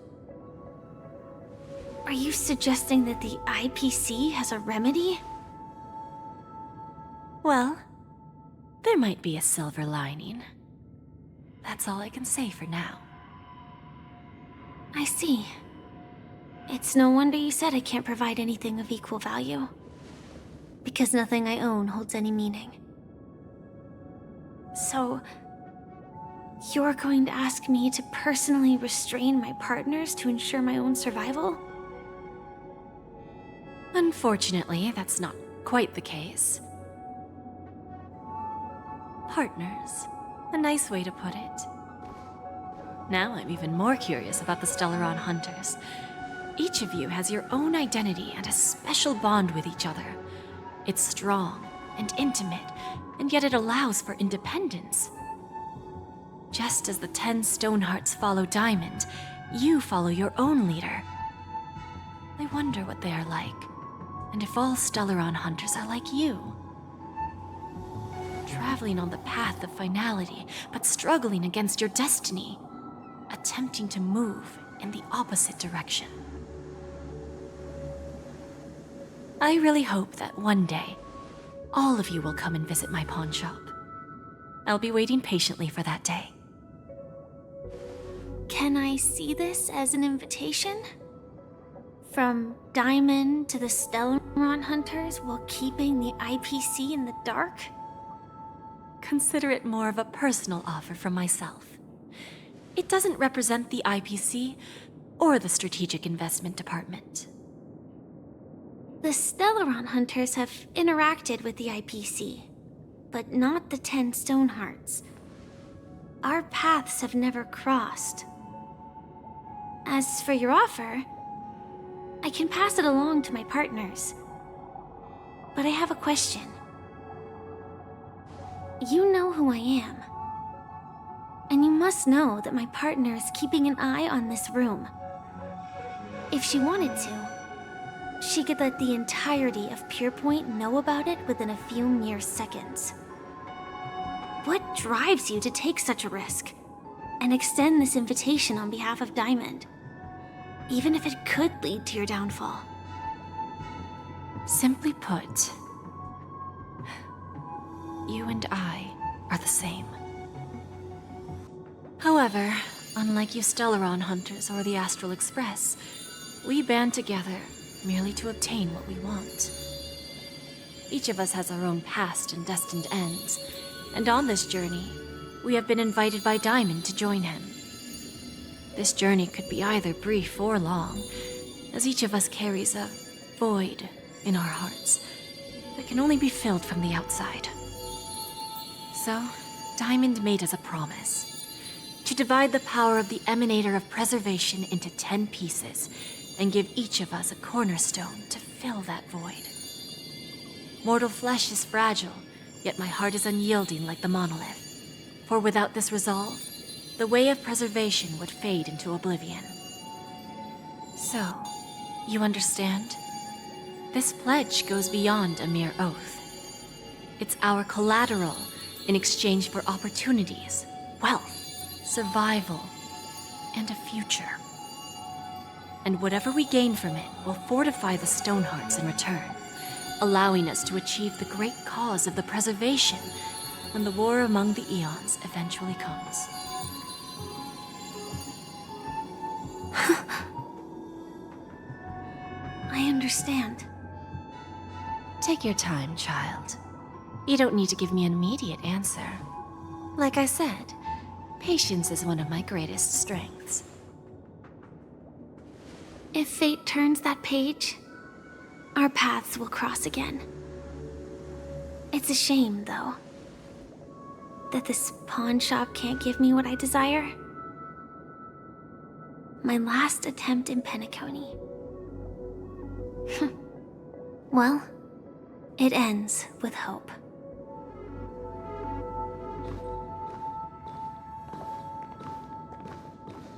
Speaker 3: Are you suggesting that the IPC has a remedy?
Speaker 8: Well, there might be a silver lining. That's all I can say for now.
Speaker 3: I see. It's no wonder you said I can't provide anything of equal value. Because nothing I own holds any meaning. So, you're going to ask me to personally restrain my partners to ensure my own survival?
Speaker 8: Unfortunately, that's not quite the case. Partners. A nice way to put it. Now I'm even more curious about the Stellaron Hunters. Each of you has your own identity and a special bond with each other. It's strong and intimate, and yet it allows for independence. Just as the 10 Stonehearts follow Diamond, you follow your own leader. I wonder what they are like, and if all Stellaron Hunters are like you. Traveling on the path of finality, but struggling against your destiny. Attempting to move in the opposite direction. I really hope that one day, all of you will come and visit my pawn shop. I'll be waiting patiently for that day.
Speaker 3: Can I see this as an invitation? From Diamond to the Stellaron Hunters while keeping the IPC in the dark?
Speaker 8: Consider it more of a personal offer from myself. It doesn't represent the IPC or the Strategic Investment Department.
Speaker 3: The Stellaron Hunters have interacted with the IPC, but not the 10 Stonehearts. Our paths have never crossed. As for your offer, I can pass it along to my partners. But I have a question. You know who I am. And you must know that my partner is keeping an eye on this room. If she wanted to, she could let the entirety of Purepoint know about it within a few mere seconds. What drives you to take such a risk and extend this invitation on behalf of Diamond, even if it could lead to your downfall?
Speaker 8: Simply put, you and I are the same. However, unlike you Stellaron Hunters or the Astral Express, we band together merely to obtain what we want. Each of us has our own past and destined ends, and on this journey, we have been invited by Diamond to join him. This journey could be either brief or long, as each of us carries a void in our hearts that can only be filled from the outside. So, Diamond made us a promise to divide the power of the Emanator of Preservation into 10 pieces and give each of us a cornerstone to fill that void. Mortal flesh is fragile, yet my heart is unyielding like the monolith. For without this resolve, the way of preservation would fade into oblivion. So, you understand? This pledge goes beyond a mere oath. It's our collateral in exchange for opportunities, wealth, survival, and a future. And whatever we gain from it will fortify the Stonehearts in return, allowing us to achieve the great cause of the preservation when the war among the eons eventually comes.
Speaker 3: I understand.
Speaker 8: Take your time, child. You don't need to give me an immediate answer. Like I said, patience is one of my greatest strengths.
Speaker 3: If fate turns that page, our paths will cross again. It's a shame, though, that this pawn shop can't give me what I desire. My last attempt in Penacony. Well, it ends with hope.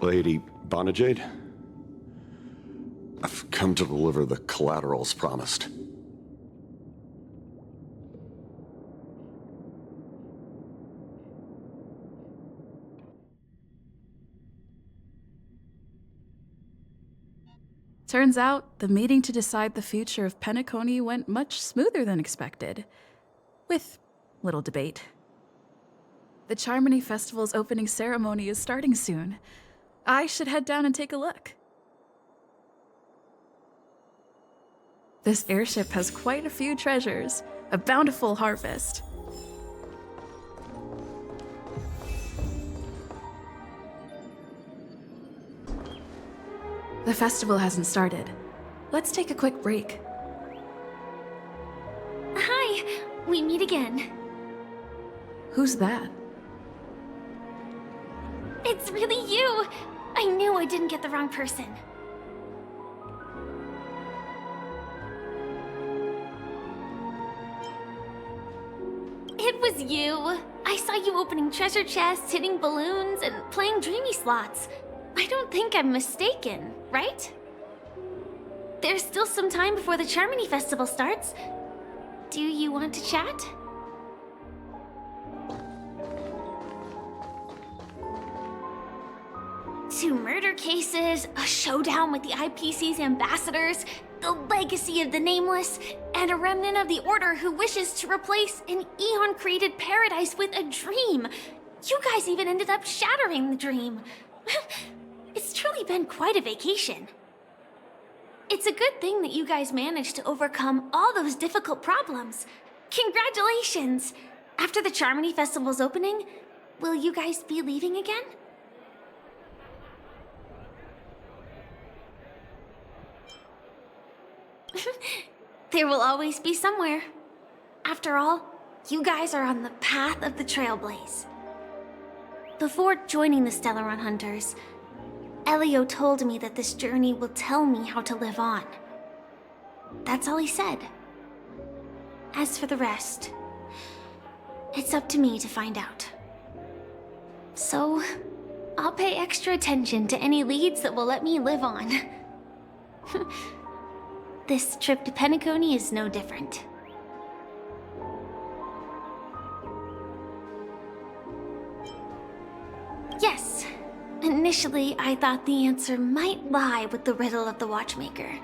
Speaker 19: Lady Bonajade, I've come to deliver the collaterals promised.
Speaker 16: Turns out, the meeting to decide the future of Penacony went much smoother than expected. With little debate. The Charmony Festival's opening ceremony is starting soon. I should head down and take a look. This airship has quite a few treasures, a bountiful harvest. The festival hasn't started. Let's take a quick break.
Speaker 3: Hi, we meet again.
Speaker 16: Who's that?
Speaker 3: It's really you! I knew I didn't get the wrong person. It was you. I saw you opening treasure chests, hitting balloons, and playing dreamy slots. I don't think I'm mistaken, right? There's still some time before the Charmony Festival starts. Do you want to chat? Two murder cases, a showdown with the IPC's ambassadors, the legacy of the Nameless, and a remnant of the Order who wishes to replace an Eon-created paradise with a dream. You guys even ended up shattering the dream. It's truly been quite a vacation. It's a good thing that you guys managed to overcome all those difficult problems. Congratulations! After the Charmony Festival's opening, will you guys be leaving again? There will always be somewhere. After all, you guys are on the path of the Trailblaze. Before joining the Stellaron Hunters, Elio told me that this journey will tell me how to live on. That's all he said. As for the rest, it's up to me to find out. So, I'll pay extra attention to any leads that will let me live on. This trip to Penacony is no different. Yes, initially I thought the answer might lie with the riddle of the Watchmaker.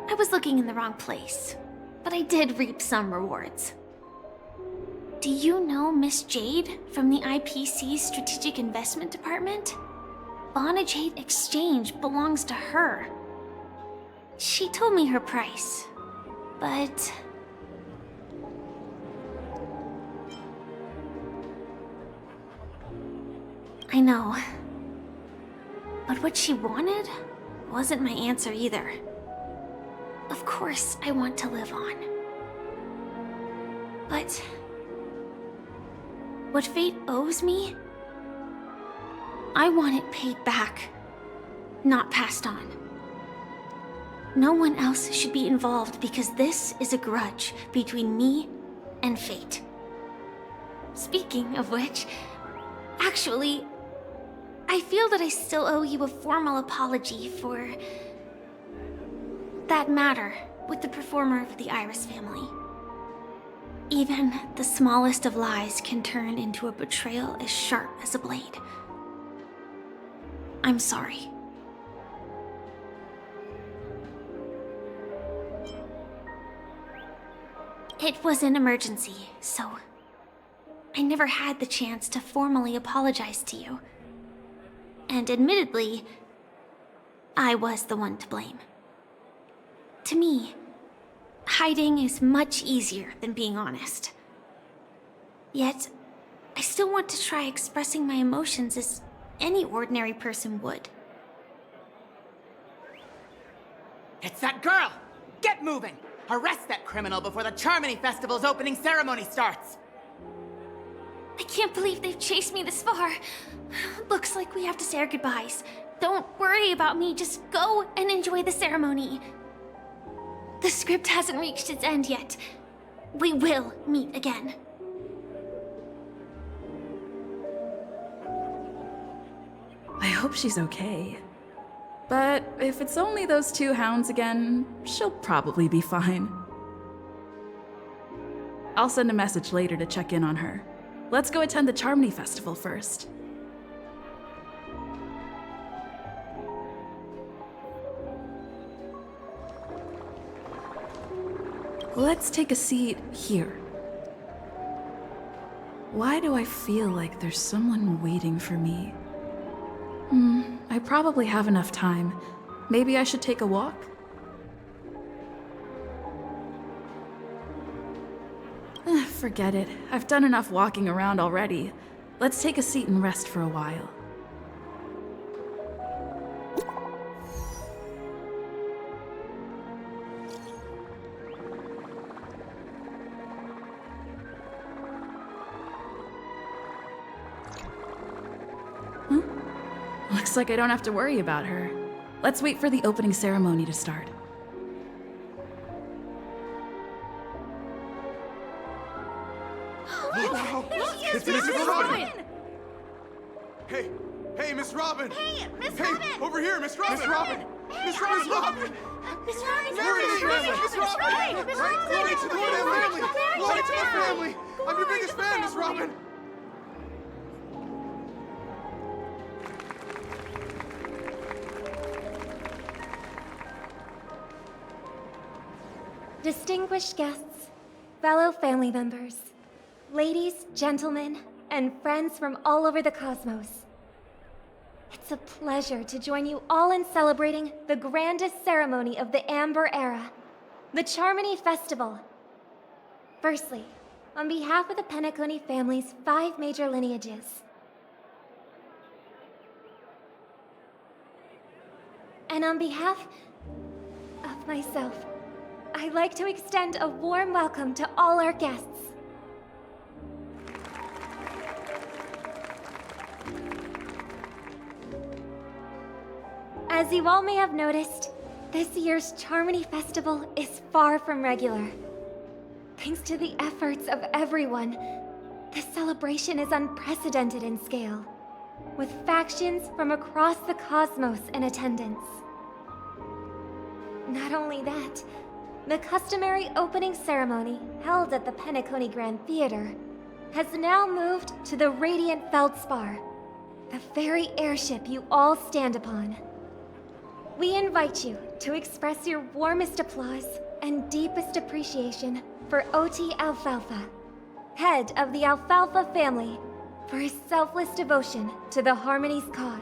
Speaker 3: I was looking in the wrong place, but I did reap some rewards. Do you know Miss Jade from the IPC's Strategic Investment Department? Bonajade Exchange belongs to her. She told me her price, but... I know. But what she wanted wasn't my answer either. Of course, I want to live on. But... what fate owes me? I want it paid back, not passed on. No one else should be involved because this is a grudge between me and fate. Speaking of which, actually, I feel that I still owe you a formal apology for that matter with the performer of the Iris family. Even the smallest of lies can turn into a betrayal as sharp as a blade. I'm sorry. It was an emergency, so I never had the chance to formally apologize to you. And admittedly, I was the one to blame. To me, hiding is much easier than being honest. Yet, I still want to try expressing my emotions as any ordinary person would.
Speaker 20: It's that girl! Get moving! Arrest that criminal before the Charmony Festival's opening ceremony starts!
Speaker 3: I can't believe they've chased me this far. Looks like we have to say our goodbyes. Don't worry about me, just go and enjoy the ceremony. The script hasn't reached its end yet. We will meet again.
Speaker 16: I hope she's okay. But if it's only those two hounds again, she'll probably be fine. I'll send a message later to check in on her. Let's go attend the Charmony Festival first. Let's take a seat here. Why do I feel like there's someone waiting for me? I probably have enough time. Maybe I should take a walk? Forget it. I've done enough walking around already. Let's take a seat and rest for a while. Looks like I don't have to worry about her. Let's wait for the opening ceremony to start.
Speaker 17: Wow! It's Miss Robin! Hey, Miss Robin!
Speaker 1: Hey, Miss
Speaker 17: Hey,
Speaker 1: Robin!
Speaker 17: over here, Miss Robin! Miss Robin! Miss Robin!
Speaker 1: Miss Robin!
Speaker 17: There it is, Miss Robin! Glory to the Royal family! Glory to the family! I'm your biggest fan, Miss Robin!
Speaker 13: Distinguished guests, fellow family members, ladies, gentlemen, and friends from all over the cosmos. It's a pleasure to join you all in celebrating the grandest ceremony of the Amber Era, the Charmony Festival. Firstly, on behalf of the Penacony family's 5 major lineages, and on behalf of myself, I'd like to extend a warm welcome to all our guests. As you all may have noticed, this year's Charmony Festival is far from regular. Thanks to the efforts of everyone, this celebration is unprecedented in scale, with factions from across the cosmos in attendance. Not only that, the customary opening ceremony held at the Penacony Grand Theater has now moved to the Radiant Feldspar, the very airship you all stand upon. We invite you to express your warmest applause and deepest appreciation for OT Alfalfa, head of the Alfalfa family, for his selfless devotion to the Harmony's cause.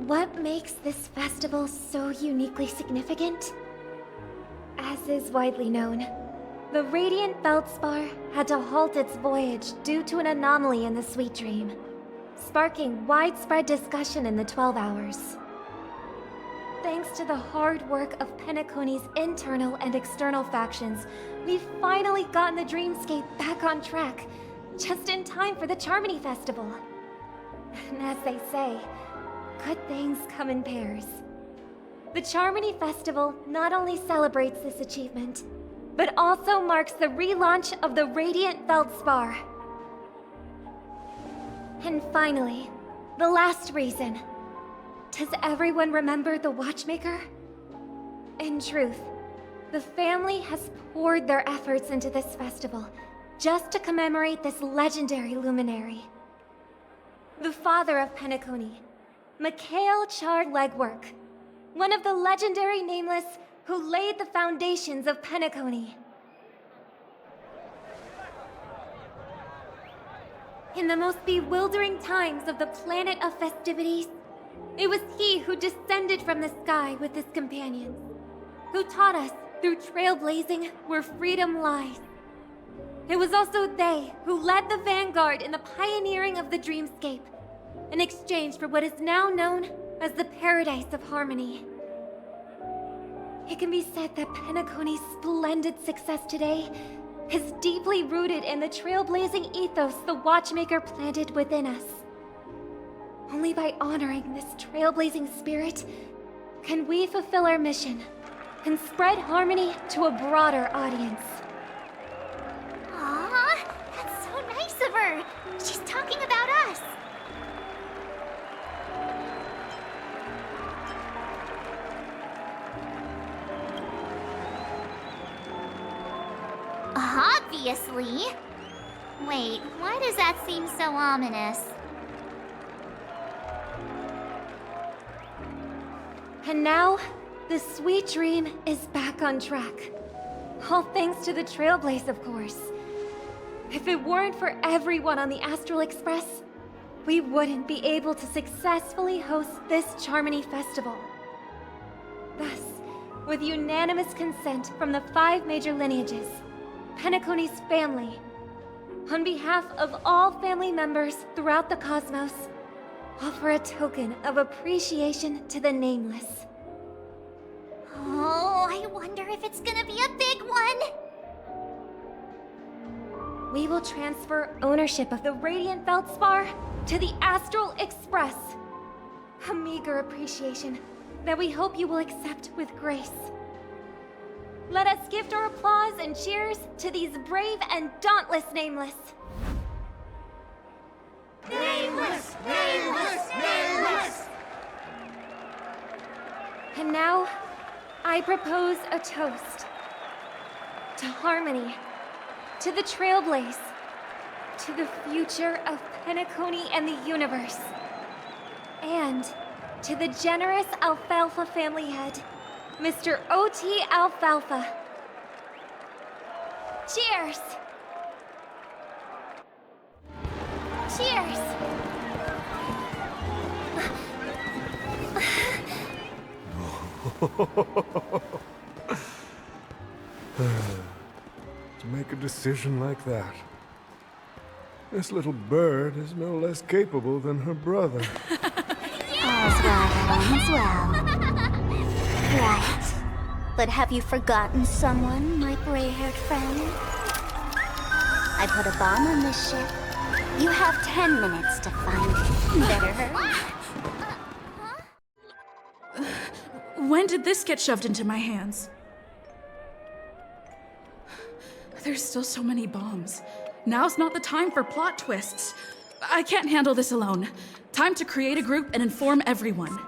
Speaker 13: What makes this festival so uniquely significant? As is widely known, the Radiant Feldspar had to halt its voyage due to an anomaly in the Sweet Dream, sparking widespread discussion in the 12 Hours. Thanks to the hard work of Penacony's internal and external factions, we've finally gotten the Dreamscape back on track, just in time for the Charmony Festival. And as they say, good things come in pairs. The Charmony Festival not only celebrates this achievement, but also marks the relaunch of the Radiant Feldspar. And finally, the last reason. Does everyone remember the Watchmaker? In truth, the family has poured their efforts into this festival just to commemorate this legendary luminary. The father of Penacony, Mikhail Char Legwork, one of the legendary Nameless who laid the foundations of Penacony. In the most bewildering times of the planet of festivities, it was he who descended from the sky with his companions, who taught us through trailblazing where freedom lies. It was also they who led the vanguard in the pioneering of the Dreamscape, in exchange for what is now known as the Paradise of Harmony. It can be said that Penacony's splendid success today is deeply rooted in the trailblazing ethos the Watchmaker planted within us. Only by honoring this trailblazing spirit can we fulfill our mission and spread harmony to a broader audience.
Speaker 1: Aw, that's so nice of her. She's talking about us. Obviously. Wait, why does that seem so ominous?
Speaker 13: And now, the Sweet Dream is back on track. All thanks to the Trailblaze, of course. If it weren't for everyone on the Astral Express, we wouldn't be able to successfully host this Charmony Festival. Thus, with unanimous consent from the 5 major lineages, Penacony's family, on behalf of all family members throughout the cosmos, offer a token of appreciation to the Nameless.
Speaker 1: Oh, I wonder if it's gonna be a big one!
Speaker 13: We will transfer ownership of the Radiant Feldspar to the Astral Express. A meager appreciation that we hope you will accept with grace. Let us gift our applause and cheers to these brave and dauntless Nameless.
Speaker 21: Nameless! Nameless! Nameless!
Speaker 13: And now, I propose a toast. To harmony, to the Trailblaze, to the future of Penacony and the universe, and To the generous Alfalfa family head, Mr. O.T. Alfalfa.
Speaker 1: Cheers! Cheers!
Speaker 9: To make a decision like that. This little bird is no less capable than her brother.
Speaker 1: All's well that ends well. Right. But have you forgotten someone, my gray-haired friend? I put a bomb on this ship. You have 10 minutes to find it. Better hurry.
Speaker 16: When did this get shoved into my hands? There's still so many bombs. Now's not the time for plot twists. I can't handle this alone. Time to create a group and inform everyone.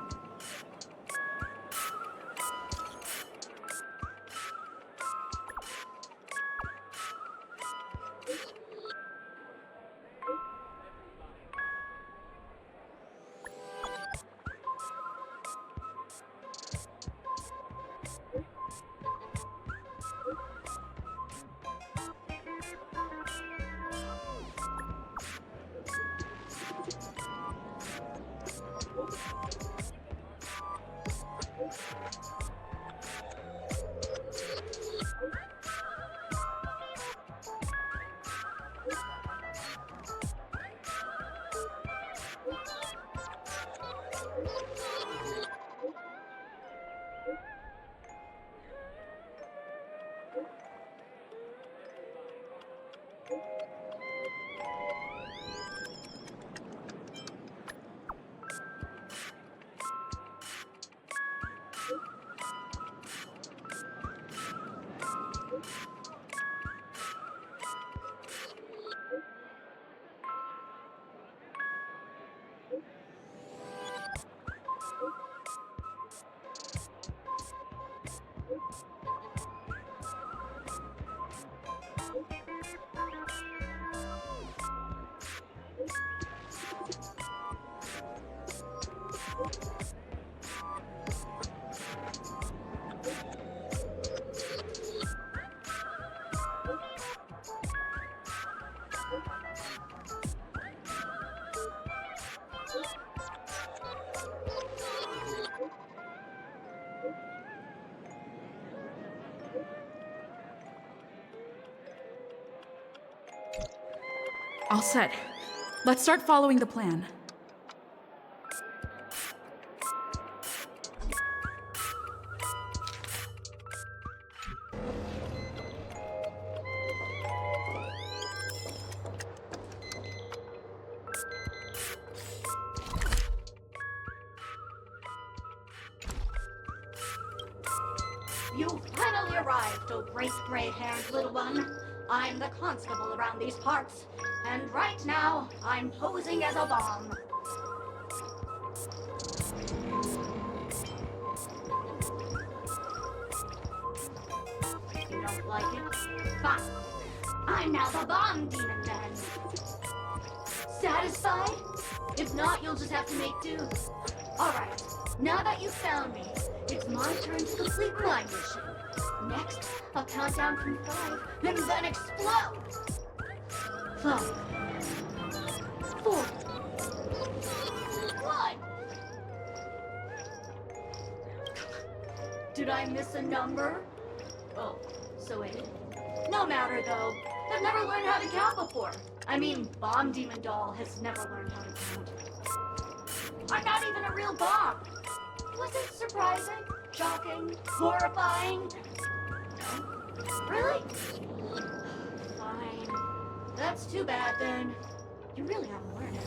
Speaker 16: All set. Let's start following the plan.
Speaker 21: You finally arrived, oh great gray-haired little one. I'm the constable around these parts, and right now, I'm posing as a bomb. You don't like it? Fine. I'm now the bomb demon then. Satisfied? If not, you'll just have to make do. Alright, now that you've found me, it's my turn to complete my mission. Next, I'll count down from 5, and then explode! 5, 4, 1! Did I miss a number? Oh, so 8. No matter though, I've never learned how to count before. I mean, Bomb Demon Doll has never learned how to count. I'm not even a real bomb. Was it surprising? Shocking? Horrifying? No? Really? Fine. That's too bad then. You really haven't learned it.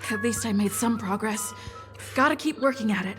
Speaker 16: At least I made some progress. Gotta keep working at it.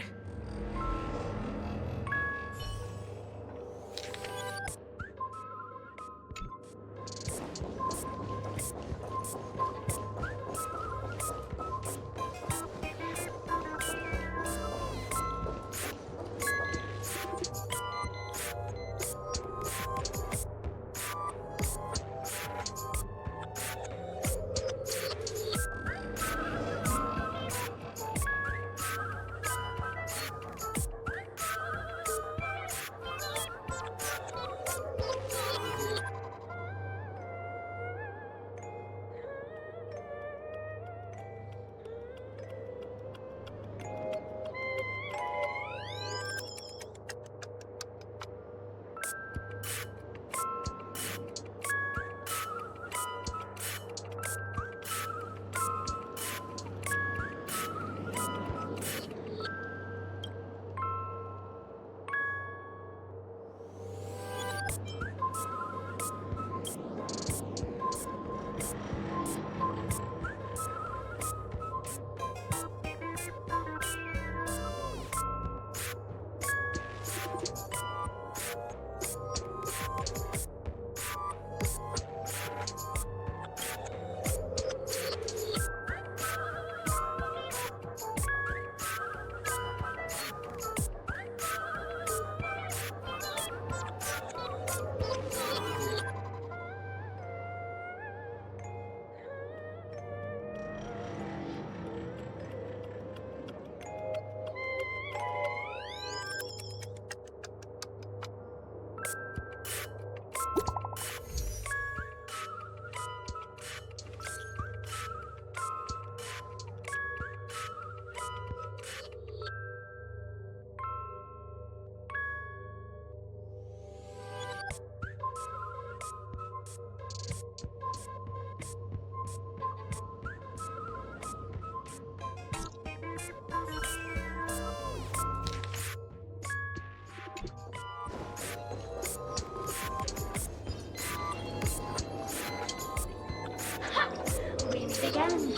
Speaker 21: Again,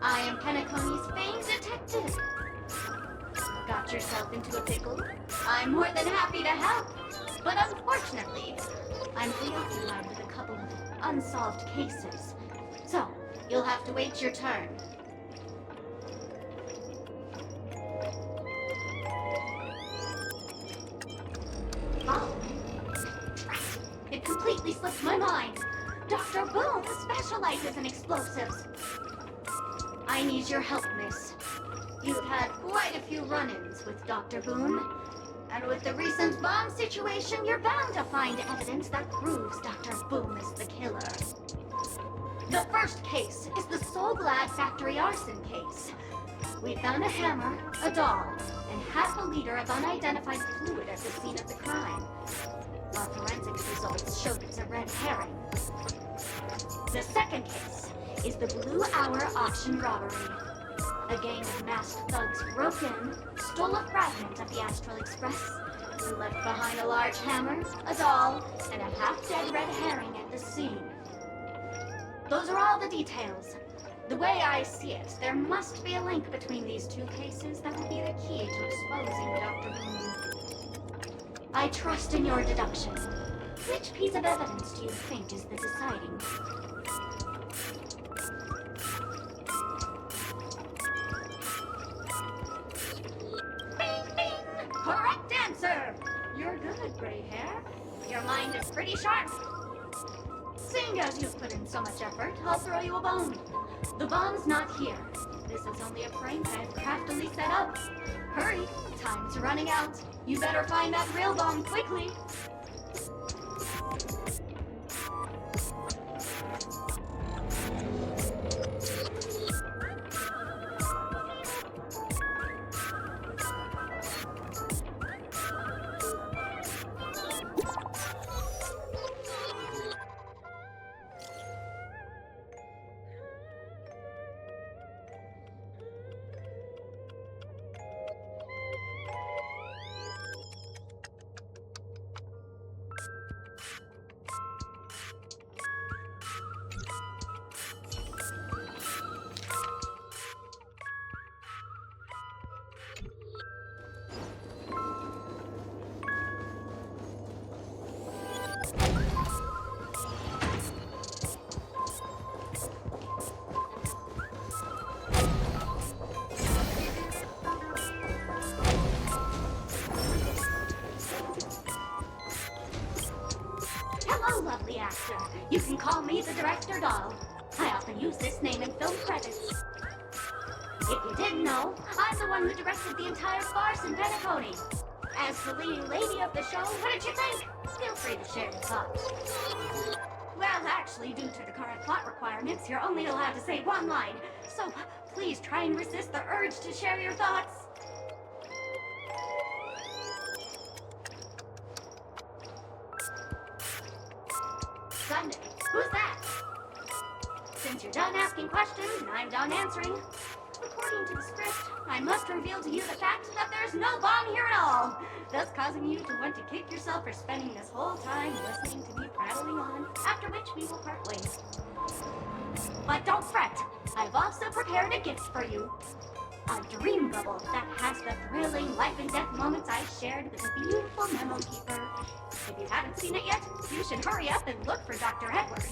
Speaker 21: I am Penacony's famed detective. Got yourself into a pickle? I'm more than happy to help. But unfortunately, I'm preoccupied with a couple of unsolved cases. So, you'll have to wait your turn. Oh. It completely slipped my mind. Dr. Boom specializes in explosives. I need your help, miss. You've had quite a few run-ins with Dr. Boom. And with the recent bomb situation, you're bound to find evidence that proves Dr. Boom is the killer. The first case is the Soul Glad factory arson case. We found a hammer, a doll, and half a liter of unidentified fluid at the scene of the crime. Our forensics results showed it's a red herring. The second case is the Blue Hour auction robbery. A gang of masked thugs broke in, stole a fragment of the Astral Express, and left behind a large hammer, a doll, and a half-dead red herring at the scene. Those are all the details. The way I see it, there must be a link between these two cases that will be the key to exposing Dr. Boom. I trust in your deduction. Which piece of evidence do you think is the deciding? Bing, bing! Correct answer! You're good, gray hair. Your mind is pretty sharp. Seeing as you've put in so much effort, I'll throw you a bone. The bomb's not here. This is only a prank I've craftily set up. Hurry, time's running out. You better find that real bomb quickly. Hello, lovely actor. You can call me the Director Doll. I often use this name in film credits. If you didn't know, I'm the one who directed the entire farce in Penacony. As the leading lady of the show, what did you think? Feel free to share your thoughts. Well, actually, due to the current plot requirements, you're only allowed to say one line. So please try and resist the urge to share your thoughts. Sunday, who's that? Since you're done asking questions and I'm done answering, according to the script, I must reveal to you the fact that there's no bomb here at all, thus causing you to want to kick yourself for spending this whole time listening to me prattling on, after which we will part ways. But don't fret, I've also prepared a gift for you. A dream bubble that has the thrilling life and death moments I shared with the beautiful memo keeper. If you haven't seen it yet, you should hurry up and look for Dr. Edward.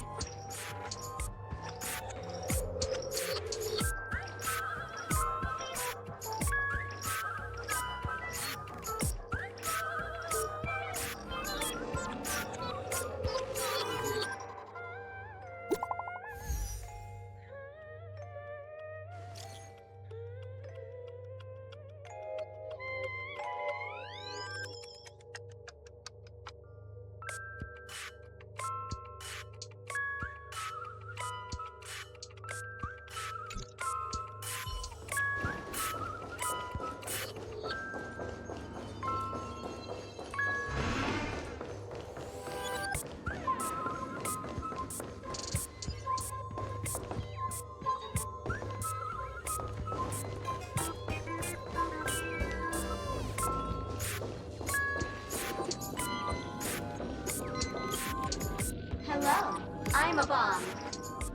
Speaker 21: Hello, I'm a bomb.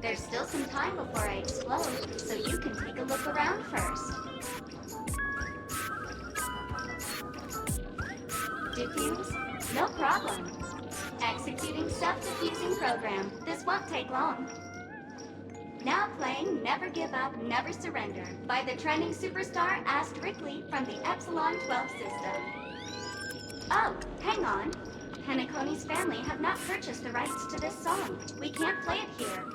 Speaker 21: There's still some time before I explode, so you can take a look around first. Diffuse? No problem. Executing self-diffusing program. This won't take long. Now playing Never Give Up, Never Surrender by the trending superstar Lee from the Epsilon 12 system. Oh, hang on. Penacony's family have not purchased the rights to this song. We can't play it here.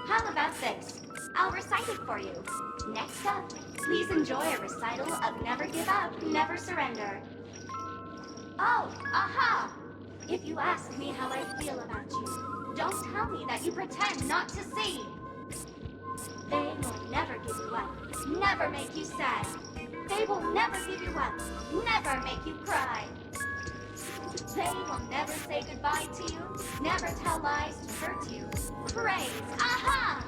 Speaker 21: How about this? I'll recite it for you. Next up, please enjoy a recital of Never Give Up, Never Surrender. Oh, aha! If you ask me how I feel about you, don't tell me that you pretend not to see. They will never give you up, never make you sad. They will never give you up, never make you cry. They will never say goodbye to you, never tell lies to hurt you. Praise, aha!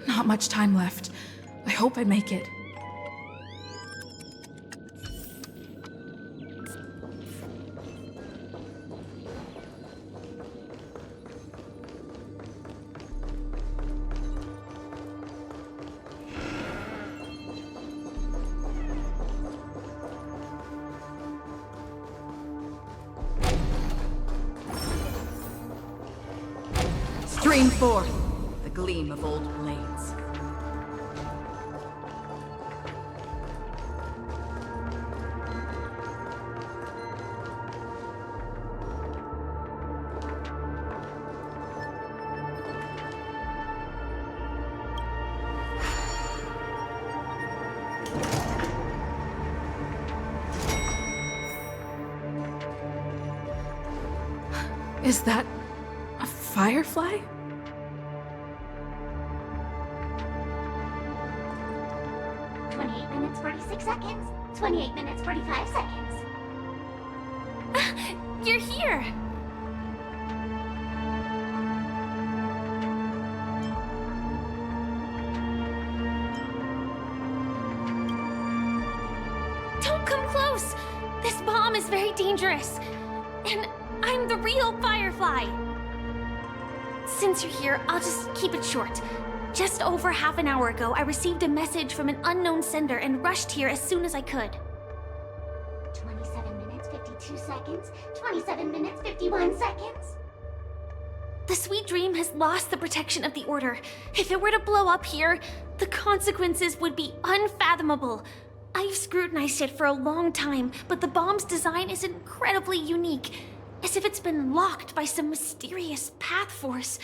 Speaker 16: Not much time left. I hope I make it.
Speaker 21: Bring forth the gleam of old blades.
Speaker 16: Is that a firefly?
Speaker 1: Minutes, 46 seconds. 28 minutes, 45 seconds.
Speaker 3: You're here! Don't come close! This bomb is very dangerous. And I'm the real Firefly. Since you're here, I'll just keep it short. Just over half an hour ago, I received a message from an unknown sender and rushed here as soon as I could.
Speaker 1: 27 minutes, 52 seconds. 27 minutes, 51 seconds.
Speaker 3: The Sweet Dream has lost the protection of the Order. If it were to blow up here, the consequences would be unfathomable. I've scrutinized it for a long time, but the bomb's design is incredibly unique, as if it's been locked by some mysterious path force.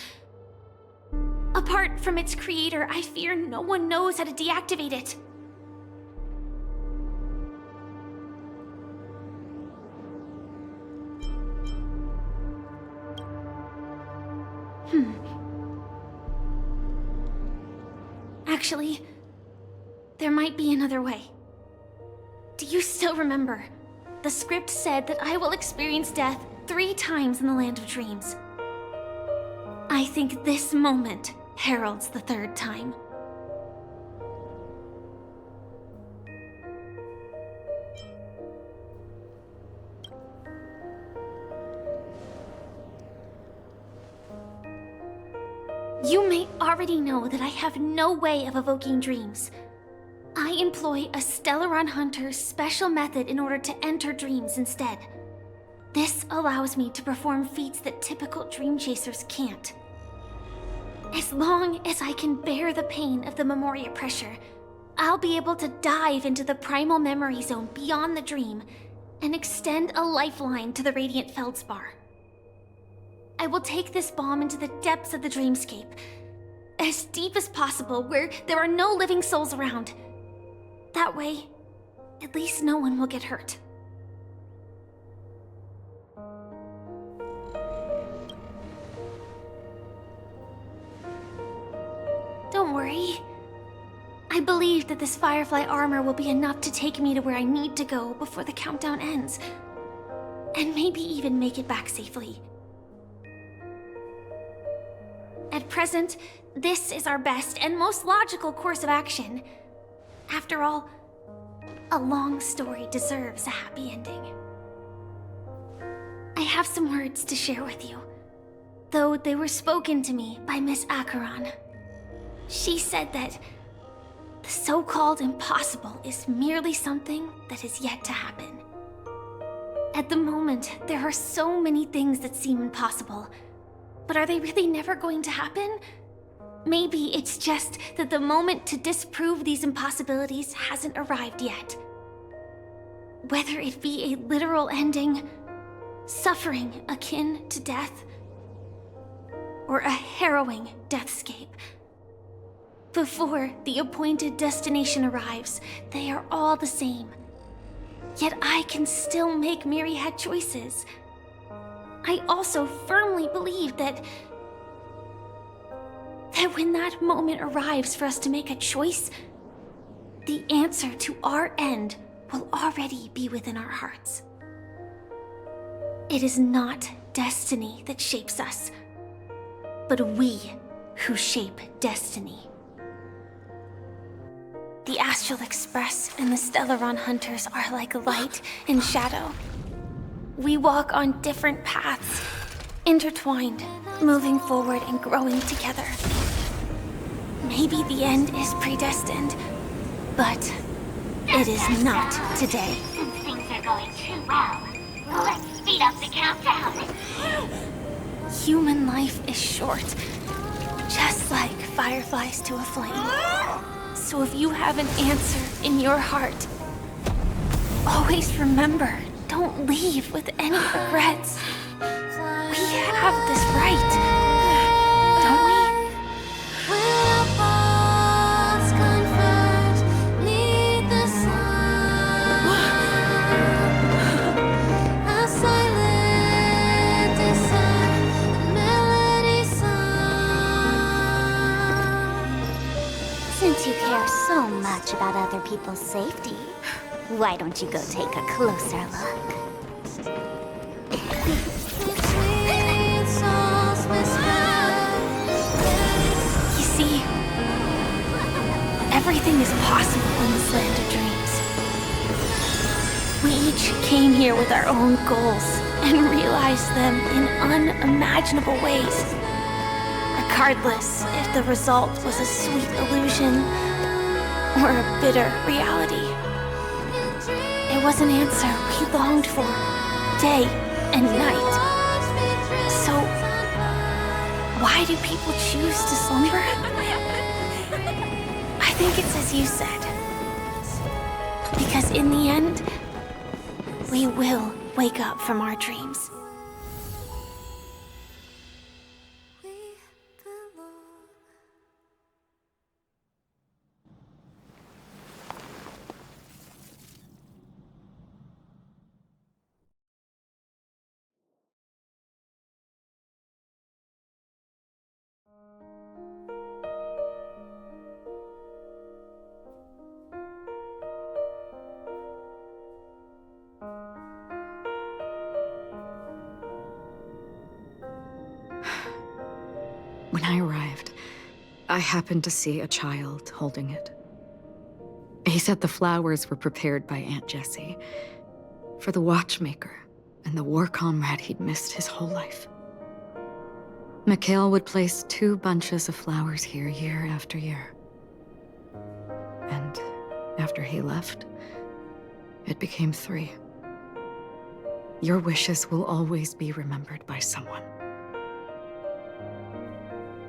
Speaker 3: Apart from its creator, I fear no one knows how to deactivate it. Actually, there might be another way. Do you still remember? The script said that I will experience death 3 times in the Land of Dreams. I think this moment heralds the 3rd time. You may already know that I have no way of evoking dreams. I employ a Stellaron Hunter's special method in order to enter dreams instead. This allows me to perform feats that typical dream chasers can't. As long as I can bear the pain of the Memoria pressure, I'll be able to dive into the primal memory zone beyond the dream and extend a lifeline to the Radiant Feldspar. I will take this bomb into the depths of the dreamscape, as deep as possible where there are no living souls around. That way, at least no one will get hurt. Don't worry. I believe that this Firefly armor will be enough to take me to where I need to go before the countdown ends. And maybe even make it back safely. At present, this is our best and most logical course of action. After all, a long story deserves a happy ending. I have some words to share with you, though they were spoken to me by Miss Acheron. She said that the so-called impossible is merely something that is yet to happen. At the moment, there are so many things that seem impossible, but are they really never going to happen? Maybe it's just that the moment to disprove these impossibilities hasn't arrived yet. Whether it be a literal ending, suffering akin to death, or a harrowing deathscape. Before the appointed destination arrives, they are all the same. Yet I can still make myriad choices. I also firmly believe that when that moment arrives for us to make a choice, the answer to our end will already be within our hearts. It is not destiny that shapes us, but we who shape destiny. The Astral Express and the Stellaron Hunters are like light and shadow. We walk on different paths, intertwined, moving forward and growing together. Maybe the end is predestined, but it is not today.
Speaker 1: Since things are going too well, let's speed up the countdown.
Speaker 3: Human life is short, just like fireflies to a flame. So if you have an answer in your heart, always remember, don't leave with any regrets. We have this right, don't we?
Speaker 1: Since you care so much about other people's safety, why don't you go take a closer look?
Speaker 3: You see, everything is possible in this land of dreams. We each came here with our own goals and realized them in unimaginable ways. Regardless if the result was a sweet illusion or a bitter reality. It was an answer we longed for, day and night. So, why do people choose to slumber? I think it's as you said. Because in the end, we will wake up from our dreams.
Speaker 2: When I arrived, I happened to see a child holding it. He said the flowers were prepared by Aunt Jessie for the watchmaker and the war comrade he'd missed his whole life. Mikhail would place 2 bunches of flowers here year after year. And after he left, it became 3. Your wishes will always be remembered by someone.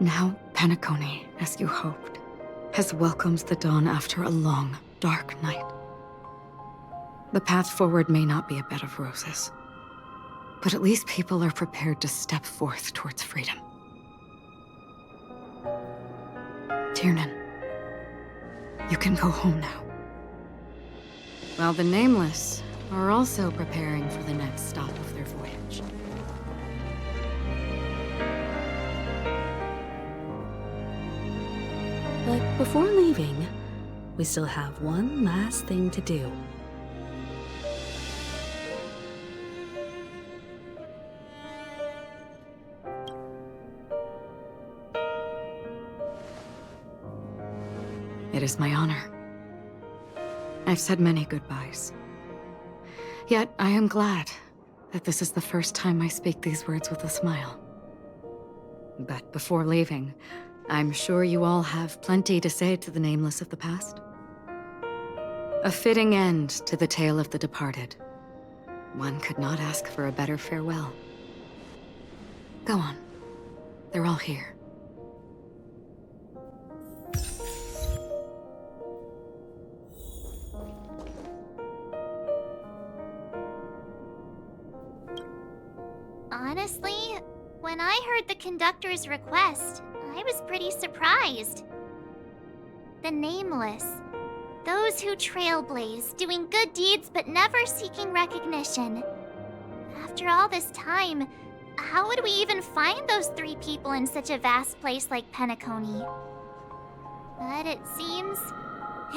Speaker 2: Now, Penacony, as you hoped, has welcomed the dawn after a long, dark night. The path forward may not be a bed of roses, but at least people are prepared to step forth towards freedom. Tiernan, you can go home now. While the Nameless are also preparing for the next stop of their voyage.
Speaker 14: But before leaving, we still have one last thing to do.
Speaker 2: It is my honor. I've said many goodbyes. Yet I am glad that this is the first time I speak these words with a smile. But before leaving, I'm sure you all have plenty to say to the Nameless of the past. A fitting end to the tale of the departed. One could not ask for a better farewell. Go on. They're all here.
Speaker 1: Honestly, when I heard the conductor's request, I was pretty surprised. The Nameless. Those who trailblaze, doing good deeds but never seeking recognition. After all this time, how would we even find those 3 people in such a vast place like Penacony? But it seems,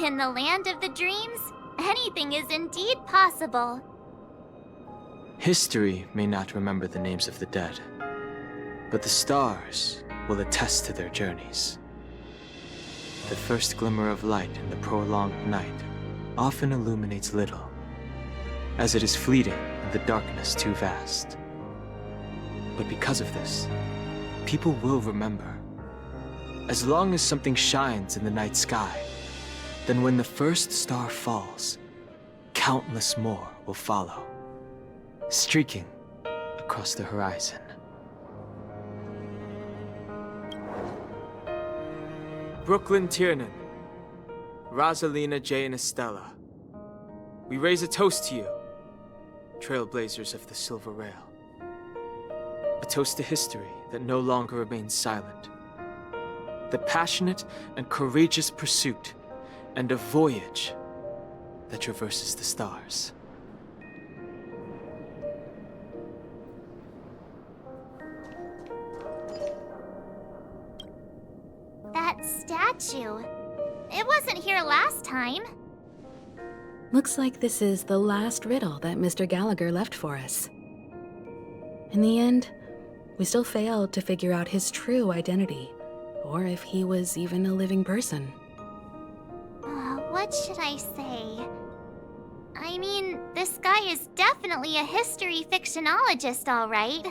Speaker 1: in the land of the dreams, anything is indeed possible.
Speaker 10: History may not remember the names of the dead, but the stars will attest to their journeys. The first glimmer of light in the prolonged night often illuminates little, as it is fleeting and the darkness too vast. But because of this, people will remember. As long as something shines in the night sky, then when the first star falls, countless more will follow, streaking across the horizon. Brooklyn Tiernan, Rosalina J. and Estella, we raise a toast to you, trailblazers of the Silver Rail. A toast to history that no longer remains silent. The passionate and courageous pursuit, and a voyage that traverses the stars.
Speaker 1: That statue. It wasn't here last time.
Speaker 14: Looks like this is the last riddle that Mr. Gallagher left for us. In the end, we still failed to figure out his true identity, or if he was even a living person.
Speaker 1: What should I say? I mean, this guy is definitely a history fictionologist, all right.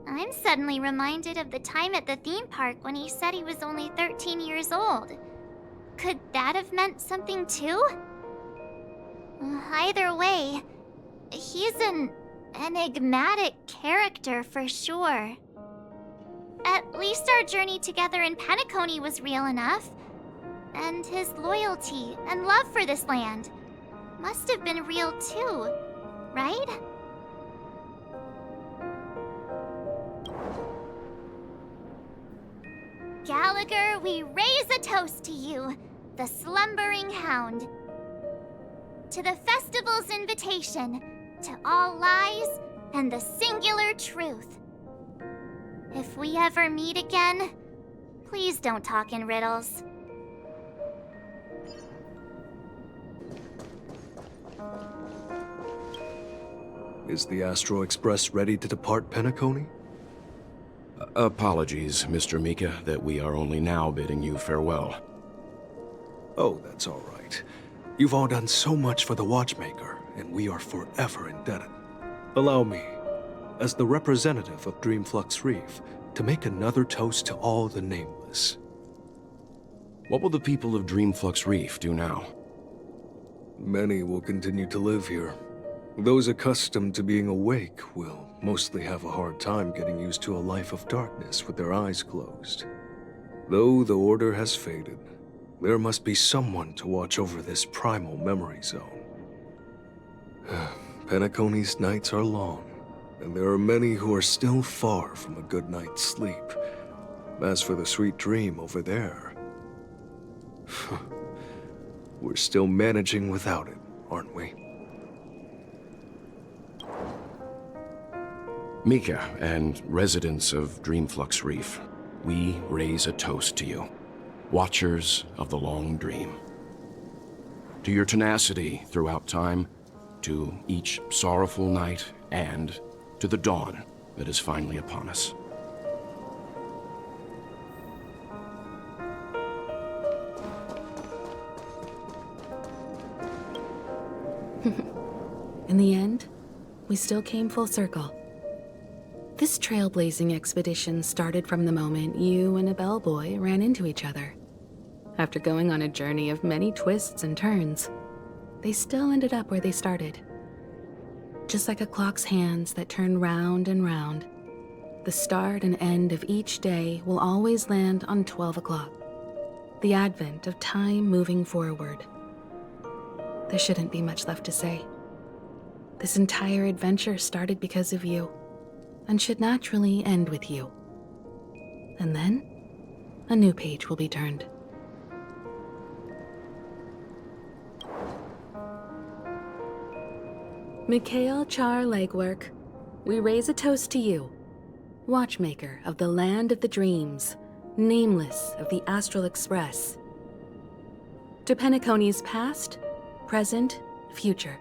Speaker 1: I'm suddenly reminded of the time at the theme park when he said he was only 13 years old. Could that have meant something too? Either way, he's an enigmatic character for sure. At least our journey together in Penacony was real enough. And his loyalty and love for this land must have been real too, right? Gallagher, we raise a toast to you, the slumbering hound. To the festival's invitation, to all lies and the singular truth. If we ever meet again, please don't talk in riddles.
Speaker 4: Is the Astro Express ready to depart Penacony?
Speaker 11: Apologies, Mr. Mika, that we are only now bidding you farewell.
Speaker 4: Oh, that's all right. You've all done so much for the Watchmaker, and we are forever indebted. Allow me, as the representative of Dreamflux Reef, to make another toast to all the nameless.
Speaker 11: What will the people of Dreamflux Reef do now?
Speaker 4: Many will continue to live here. Those accustomed to being awake will mostly have a hard time getting used to a life of darkness with their eyes closed. Though the order has faded, there must be someone to watch over this primal memory zone. Penacony's nights are long, and there are many who are still far from a good night's sleep. As for the sweet dream over there, we're still managing without it, aren't we?
Speaker 11: Mika and residents of Dreamflux Reef, we raise a toast to you, watchers of the long dream. To your tenacity throughout time, to each sorrowful night, and to the dawn that is finally upon us.
Speaker 14: In the end, we still came full circle. This trailblazing expedition started from the moment you and a bellboy ran into each other. After going on a journey of many twists and turns, they still ended up where they started. Just like a clock's hands that turn round and round, the start and end of each day will always land on 12 o'clock, the advent of time moving forward. There shouldn't be much left to say. This entire adventure started because of you, and should naturally end with you. And then, a new page will be turned. Mikhail Char Legwork, we raise a toast to you, watchmaker of the land of the dreams, nameless of the Astral Express. To Penacony's past, present, future,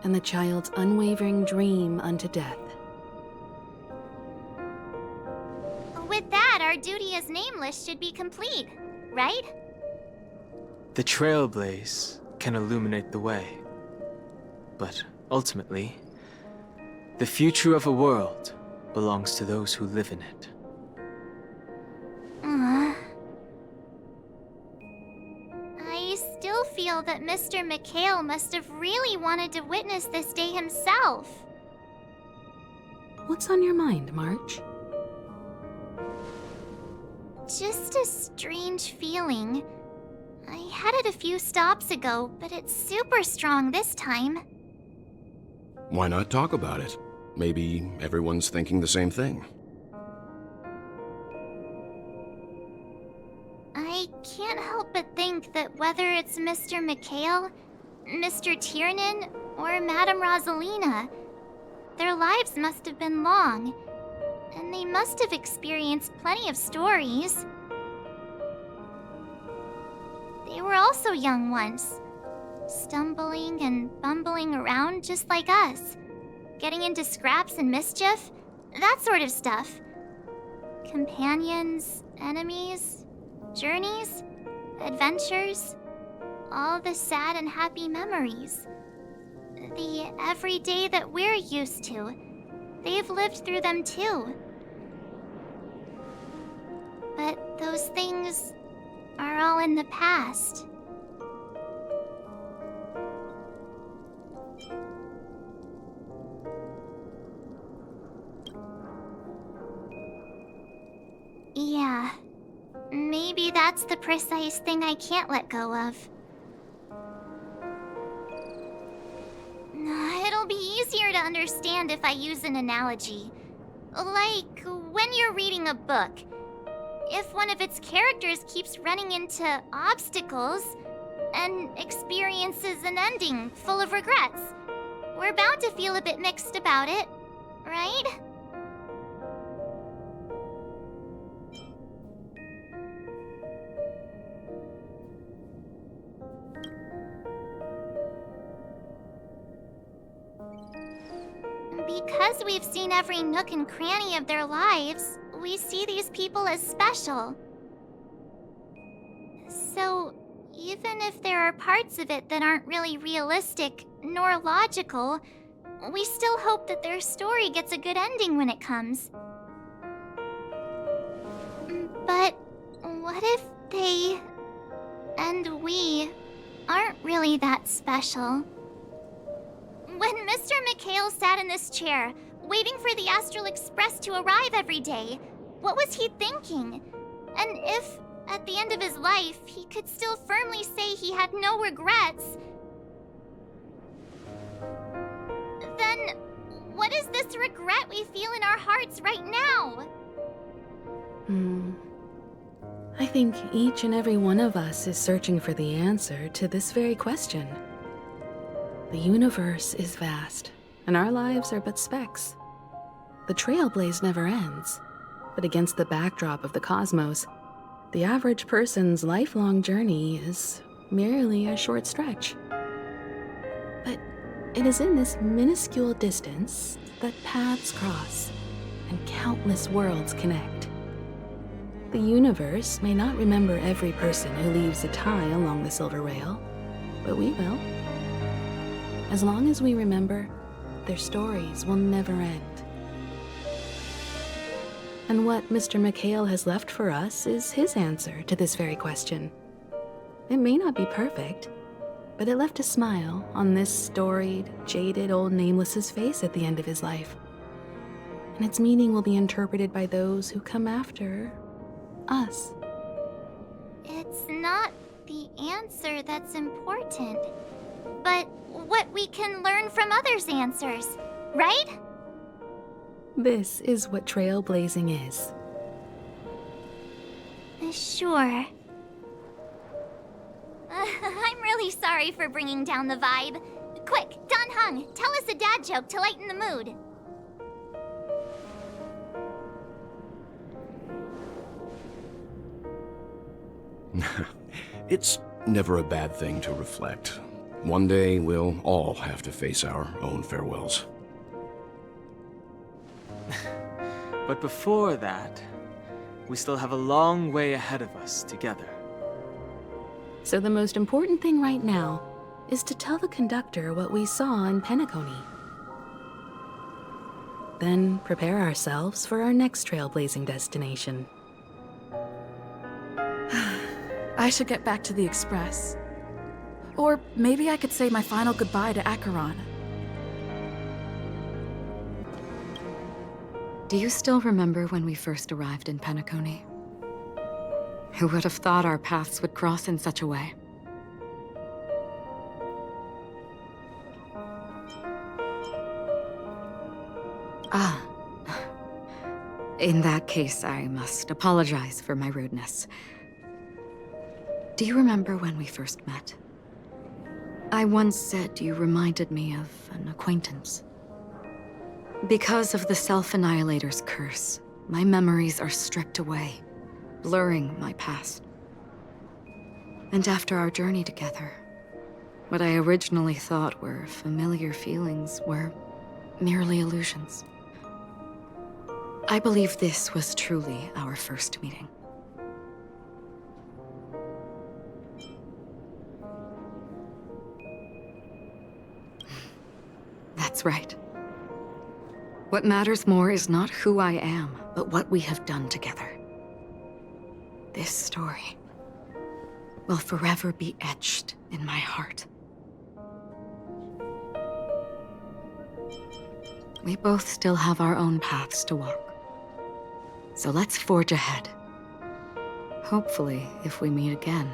Speaker 14: and the child's unwavering dream unto death.
Speaker 1: With that, our duty as nameless should be complete, right?
Speaker 10: The trailblaze can illuminate the way. But ultimately, the future of a world belongs to those who live in it.
Speaker 1: I still feel that Mr. Mikhail must have really wanted to witness this day himself.
Speaker 14: What's on your mind, March?
Speaker 1: just a strange feeling. I had it a few stops ago, but it's super strong this time.
Speaker 11: Why not talk about it? Maybe everyone's thinking the same thing.
Speaker 1: I can't help but think that whether it's Mr. McHale, Mr. Tiernan, or Madame Rosalina, their lives must have been long, and they must have experienced plenty of stories. They were also young once, stumbling and bumbling around just like us, getting into scraps and mischief, that sort of stuff. Companions, enemies, journeys, adventures, all the sad and happy memories. The everyday that we're used to, they've lived through them too. But those things are all in the past. Yeah, maybe that's the precise thing I can't let go of. It'll be easier to understand if I use an analogy. Like when you're reading a book. If one of its characters keeps running into obstacles and experiences an ending full of regrets, we're bound to feel a bit mixed about it, right? Because we've seen every nook and cranny of their lives, we see these people as special. So, even if there are parts of it that aren't really realistic nor logical, we still hope that their story gets a good ending when it comes. But what if they and we aren't really that special? When Mr. McHale sat in this chair, waiting for the Astral Express to arrive every day, what was he thinking? And if, at the end of his life, he could still firmly say he had no regrets, then what is this regret we feel in our hearts right now?
Speaker 14: I think each and every one of us is searching for the answer to this very question. The universe is vast, and our lives are but specks. The trailblaze never ends, but against the backdrop of the cosmos, the average person's lifelong journey is merely a short stretch. But it is in this minuscule distance that paths cross and countless worlds connect. The universe may not remember every person who leaves a tie along the silver rail, but we will. As long as we remember, their stories will never end. And what Mr. McHale has left for us is his answer to this very question. It may not be perfect, but it left a smile on this storied, jaded old Nameless's face at the end of his life. And its meaning will be interpreted by those who come after us.
Speaker 1: It's not the answer that's important, but what we can learn from others' answers, right?
Speaker 14: This is what trailblazing is.
Speaker 1: Sure. I'm really sorry for bringing down the vibe. Quick, Don Hung, tell us a dad joke to lighten the mood.
Speaker 11: It's never a bad thing to reflect. One day, we'll all have to face our own farewells.
Speaker 10: But before that, we still have a long way ahead of us together.
Speaker 14: So the most important thing right now is to tell the conductor what we saw in Penacony. Then prepare ourselves for our next trailblazing destination.
Speaker 16: I should get back to the Express. Or maybe I could say my final goodbye to Acheron.
Speaker 2: Do you still remember when we first arrived in Penacony? Who would have thought our paths would cross in such a way? Ah. In that case, I must apologize for my rudeness. Do you remember when we first met? I once said you reminded me of an acquaintance. Because of the Self-Annihilator's curse, my memories are stripped away, blurring my past. And after our journey together, what I originally thought were familiar feelings were merely illusions. I believe this was truly our first meeting. That's right. What matters more is not who I am, but what we have done together. This story will forever be etched in my heart. We both still have our own paths to walk. So let's forge ahead. Hopefully, if we meet again,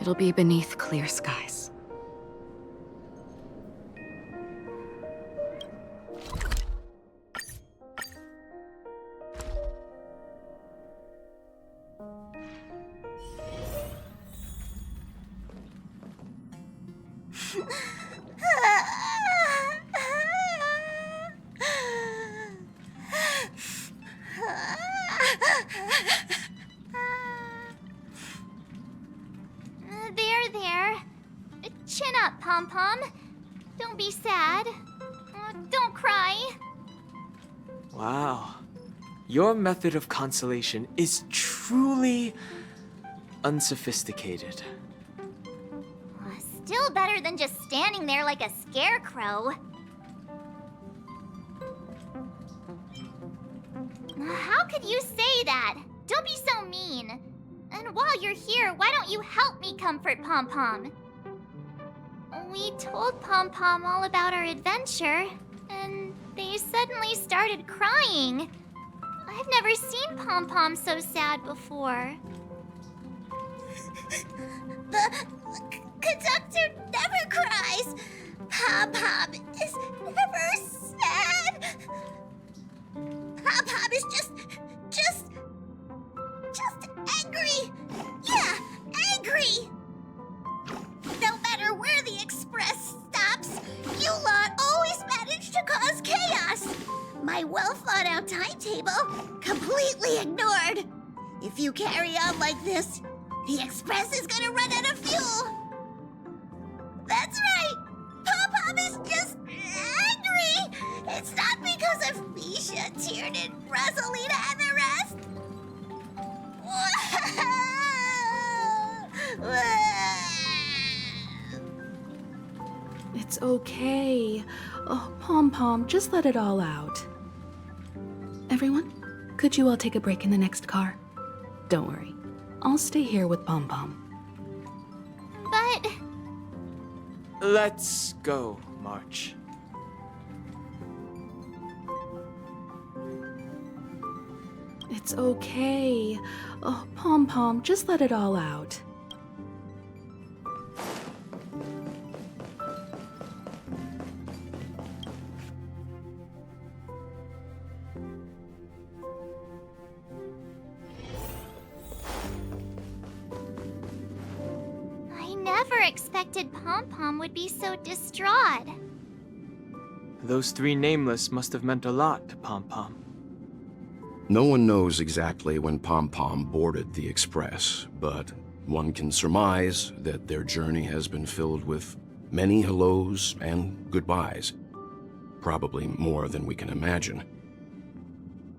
Speaker 2: it'll be beneath clear skies.
Speaker 1: There. Chin up, Pom-Pom. Don't be sad. Don't cry.
Speaker 10: Wow. Your method of consolation is truly unsophisticated.
Speaker 1: Still better than just standing there like a scarecrow. How could you say that? Don't be so mean. And while you're here, why don't you help me comfort Pom-Pom? We told Pom-Pom all about our adventure, and they suddenly started crying. I've never seen Pom-Pom so sad before.
Speaker 18: The conductor never cries. Pom-Pom is never sad. Pom-Pom is just angry. Yeah, angry. No matter where the express stops, you lot always manage to cause chaos. My well-thought-out timetable completely ignored. If you carry on like this, the express is gonna run out of fuel. That's right. Pom-Pom is just angry. It's not because of Misha, Tiernan, Rosalina, and the rest.
Speaker 14: It's okay. Oh, Pom-Pom, just let it all out. Everyone, could you all take a break in the next car? Don't worry. I'll stay here with Pom-Pom.
Speaker 1: But...
Speaker 10: Let's go, March.
Speaker 14: It's okay. Oh, Pom-Pom, just let it all out.
Speaker 1: I never expected Pom-Pom would be so distraught.
Speaker 10: Those three nameless must have meant a lot to Pom-Pom.
Speaker 11: No one knows exactly when Pom-Pom boarded the Express, but one can surmise that their journey has been filled with many hellos and goodbyes. Probably more than we can imagine.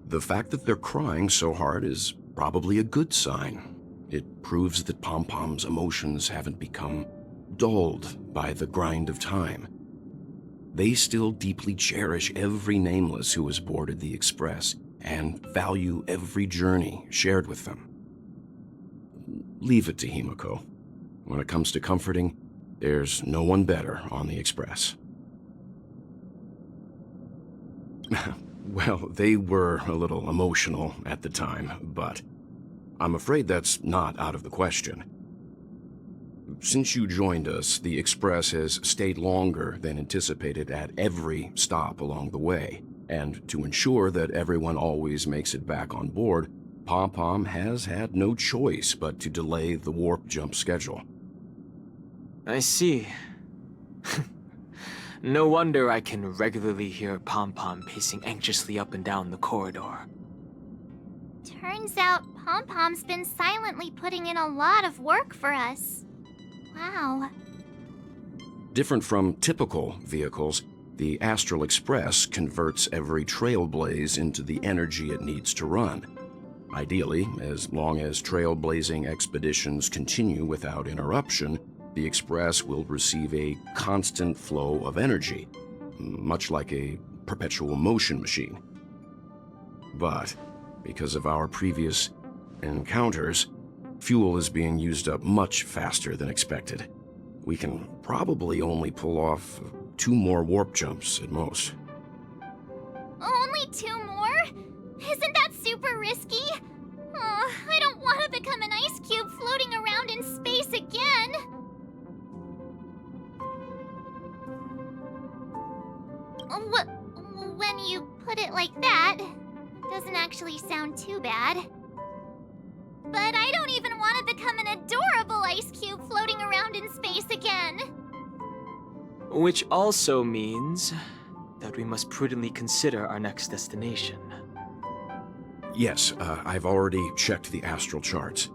Speaker 11: The fact that they're crying so hard is probably a good sign. It proves that Pom-Pom's emotions haven't become dulled by the grind of time. They still deeply cherish every nameless who has boarded the Express and value every journey shared with them. Leave it to Himiko. When it comes to comforting, there's no one better on the Express. Well, they were a little emotional at the time, but I'm afraid that's not out of the question. Since you joined us, the Express has stayed longer than anticipated at every stop along the way. And to ensure that everyone always makes it back on board, Pom-Pom has had no choice but to delay the warp jump schedule.
Speaker 10: I see. No wonder I can regularly hear Pom-Pom pacing anxiously up and down the corridor.
Speaker 1: Turns out Pom-Pom's been silently putting in a lot of work for us. Wow.
Speaker 11: Different from typical vehicles, the Astral Express converts every trailblaze into the energy it needs to run. Ideally, as long as trailblazing expeditions continue without interruption, the Express will receive a constant flow of energy, much like a perpetual motion machine. But because of our previous encounters, fuel is being used up much faster than expected. We can probably only pull off 2 more warp jumps at most.
Speaker 1: Only 2 more? Isn't that super risky? Oh, I don't want to become an ice cube floating around in space again. When you put it like that, it doesn't actually sound too bad. But I don't even want to become an adorable ice cube floating around in space again.
Speaker 10: Which also means that we must prudently consider our next destination.
Speaker 11: Yes, I've already checked the astral charts.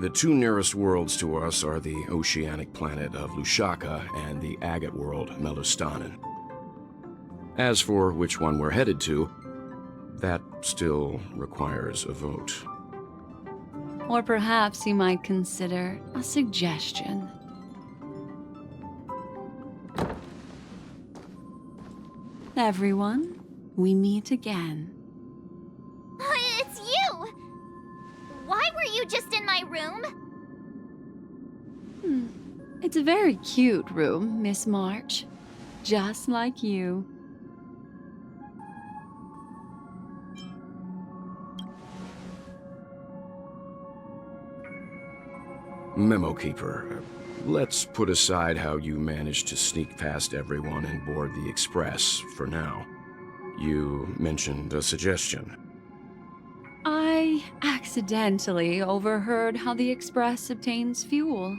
Speaker 11: The 2 nearest worlds to us are the oceanic planet of Lushaka and the agate world, Melustanen. As for which one we're headed to, that still requires a vote.
Speaker 6: Or perhaps you might consider a suggestion. Everyone, we meet again.
Speaker 1: It's you! Why were you just in my room?
Speaker 6: It's a very cute room, Miss March. Just like you.
Speaker 11: Memo Keeper, let's put aside how you managed to sneak past everyone and board the Express for now. You mentioned a suggestion.
Speaker 6: I accidentally overheard how the Express obtains fuel.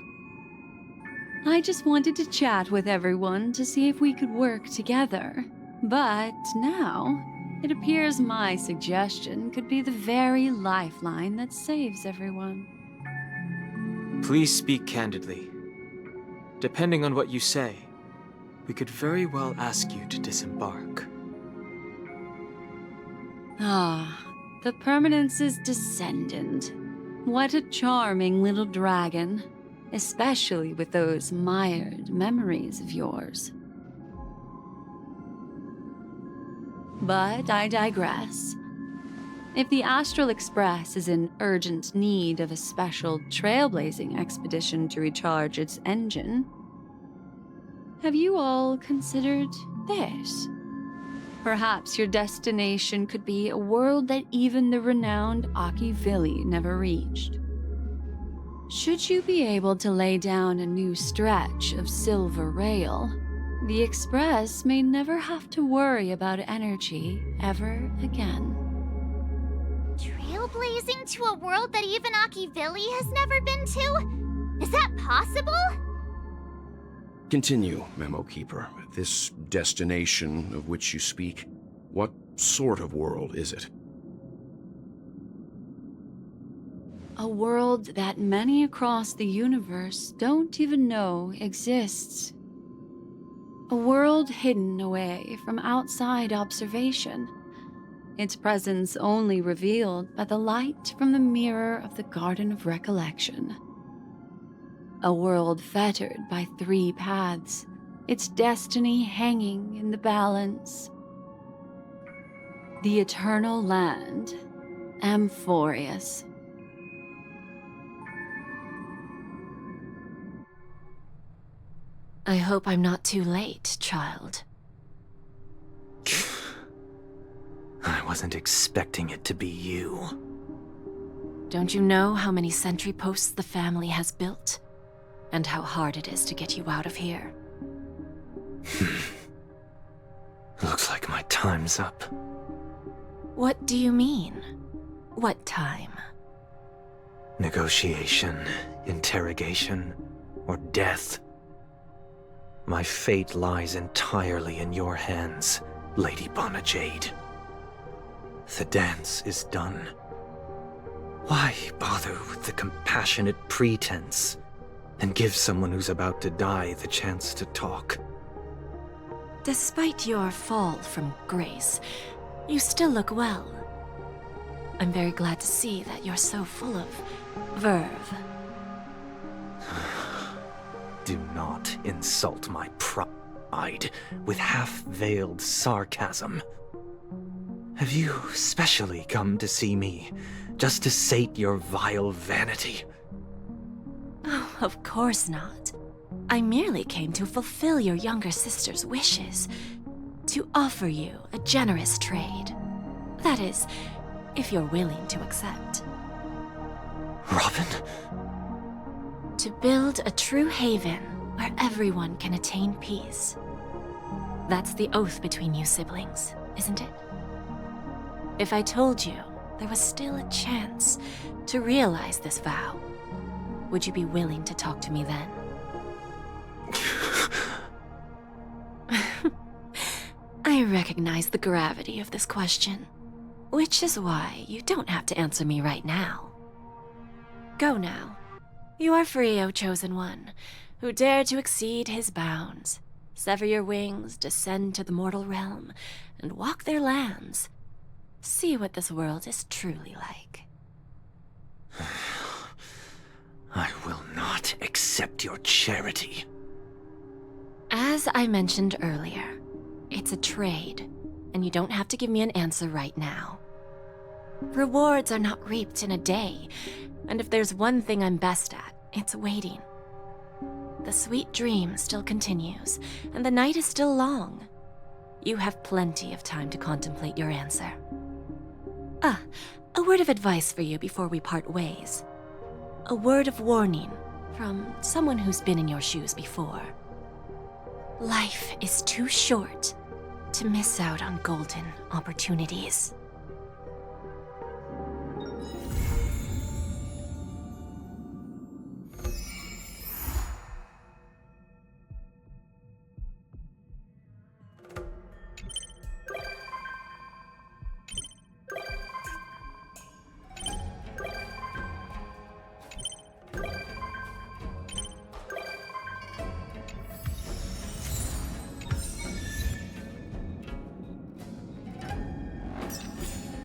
Speaker 6: I just wanted to chat with everyone to see if we could work together. But now, it appears my suggestion could be the very lifeline that saves everyone.
Speaker 10: Please speak candidly. Depending on what you say, we could very well ask you to disembark.
Speaker 6: Ah, the Permanence's descendant. What a charming little dragon, especially with those mired memories of yours. But I digress. If the Astral Express is in urgent need of a special trailblazing expedition to recharge its engine, have you all considered this? Perhaps your destination could be a world that even the renowned Akivili never reached. Should you be able to lay down a new stretch of silver rail, the Express may never have to worry about energy ever again.
Speaker 1: Trailblazing to a world that even Akivili has never been to? Is that possible?
Speaker 11: Continue, Memo Keeper. This destination of which you speak, what sort of world is it?
Speaker 6: A world that many across the universe don't even know exists. A world hidden away from outside observation. Its presence only revealed by the light from the mirror of the Garden of Recollection. A world fettered by 3 paths, its destiny hanging in the balance. The Eternal Land, Amphorius.
Speaker 8: I hope I'm not too late, child.
Speaker 10: I wasn't expecting it to be you.
Speaker 8: Don't you know how many sentry posts the family has built? And how hard it is to get you out of here?
Speaker 10: Looks like my time's up.
Speaker 8: What do you mean? What time?
Speaker 10: Negotiation, interrogation, or death. My fate lies entirely in your hands, Lady Bonajade. The dance is done. Why bother with the compassionate pretense and give someone who's about to die the chance to talk?
Speaker 8: Despite your fall from grace, you still look well. I'm very glad to see that you're so full of verve.
Speaker 10: Do not insult my pride with half-veiled sarcasm. Have you specially come to see me just to sate your vile vanity?
Speaker 8: Oh, of course not. I merely came to fulfill your younger sister's wishes, to offer you a generous trade. That is, if you're willing to accept.
Speaker 10: Robin?
Speaker 8: To build a true haven where everyone can attain peace. That's the oath between you siblings, isn't it? If I told you there was still a chance to realize this vow, would you be willing to talk to me then? I recognize the gravity of this question, which is why you don't have to answer me right now. Go now. You are free, O Chosen One, who dare to exceed his bounds, sever your wings, descend to the mortal realm, and walk their lands. See what this world is truly like.
Speaker 10: I will not accept your charity.
Speaker 8: As I mentioned earlier, it's a trade, and you don't have to give me an answer right now. Rewards are not reaped in a day, and if there's one thing I'm best at, it's waiting. The sweet dream still continues, and the night is still long. You have plenty of time to contemplate your answer. A word of advice for you before we part ways. A word of warning from someone who's been in your shoes before. Life is too short to miss out on golden opportunities.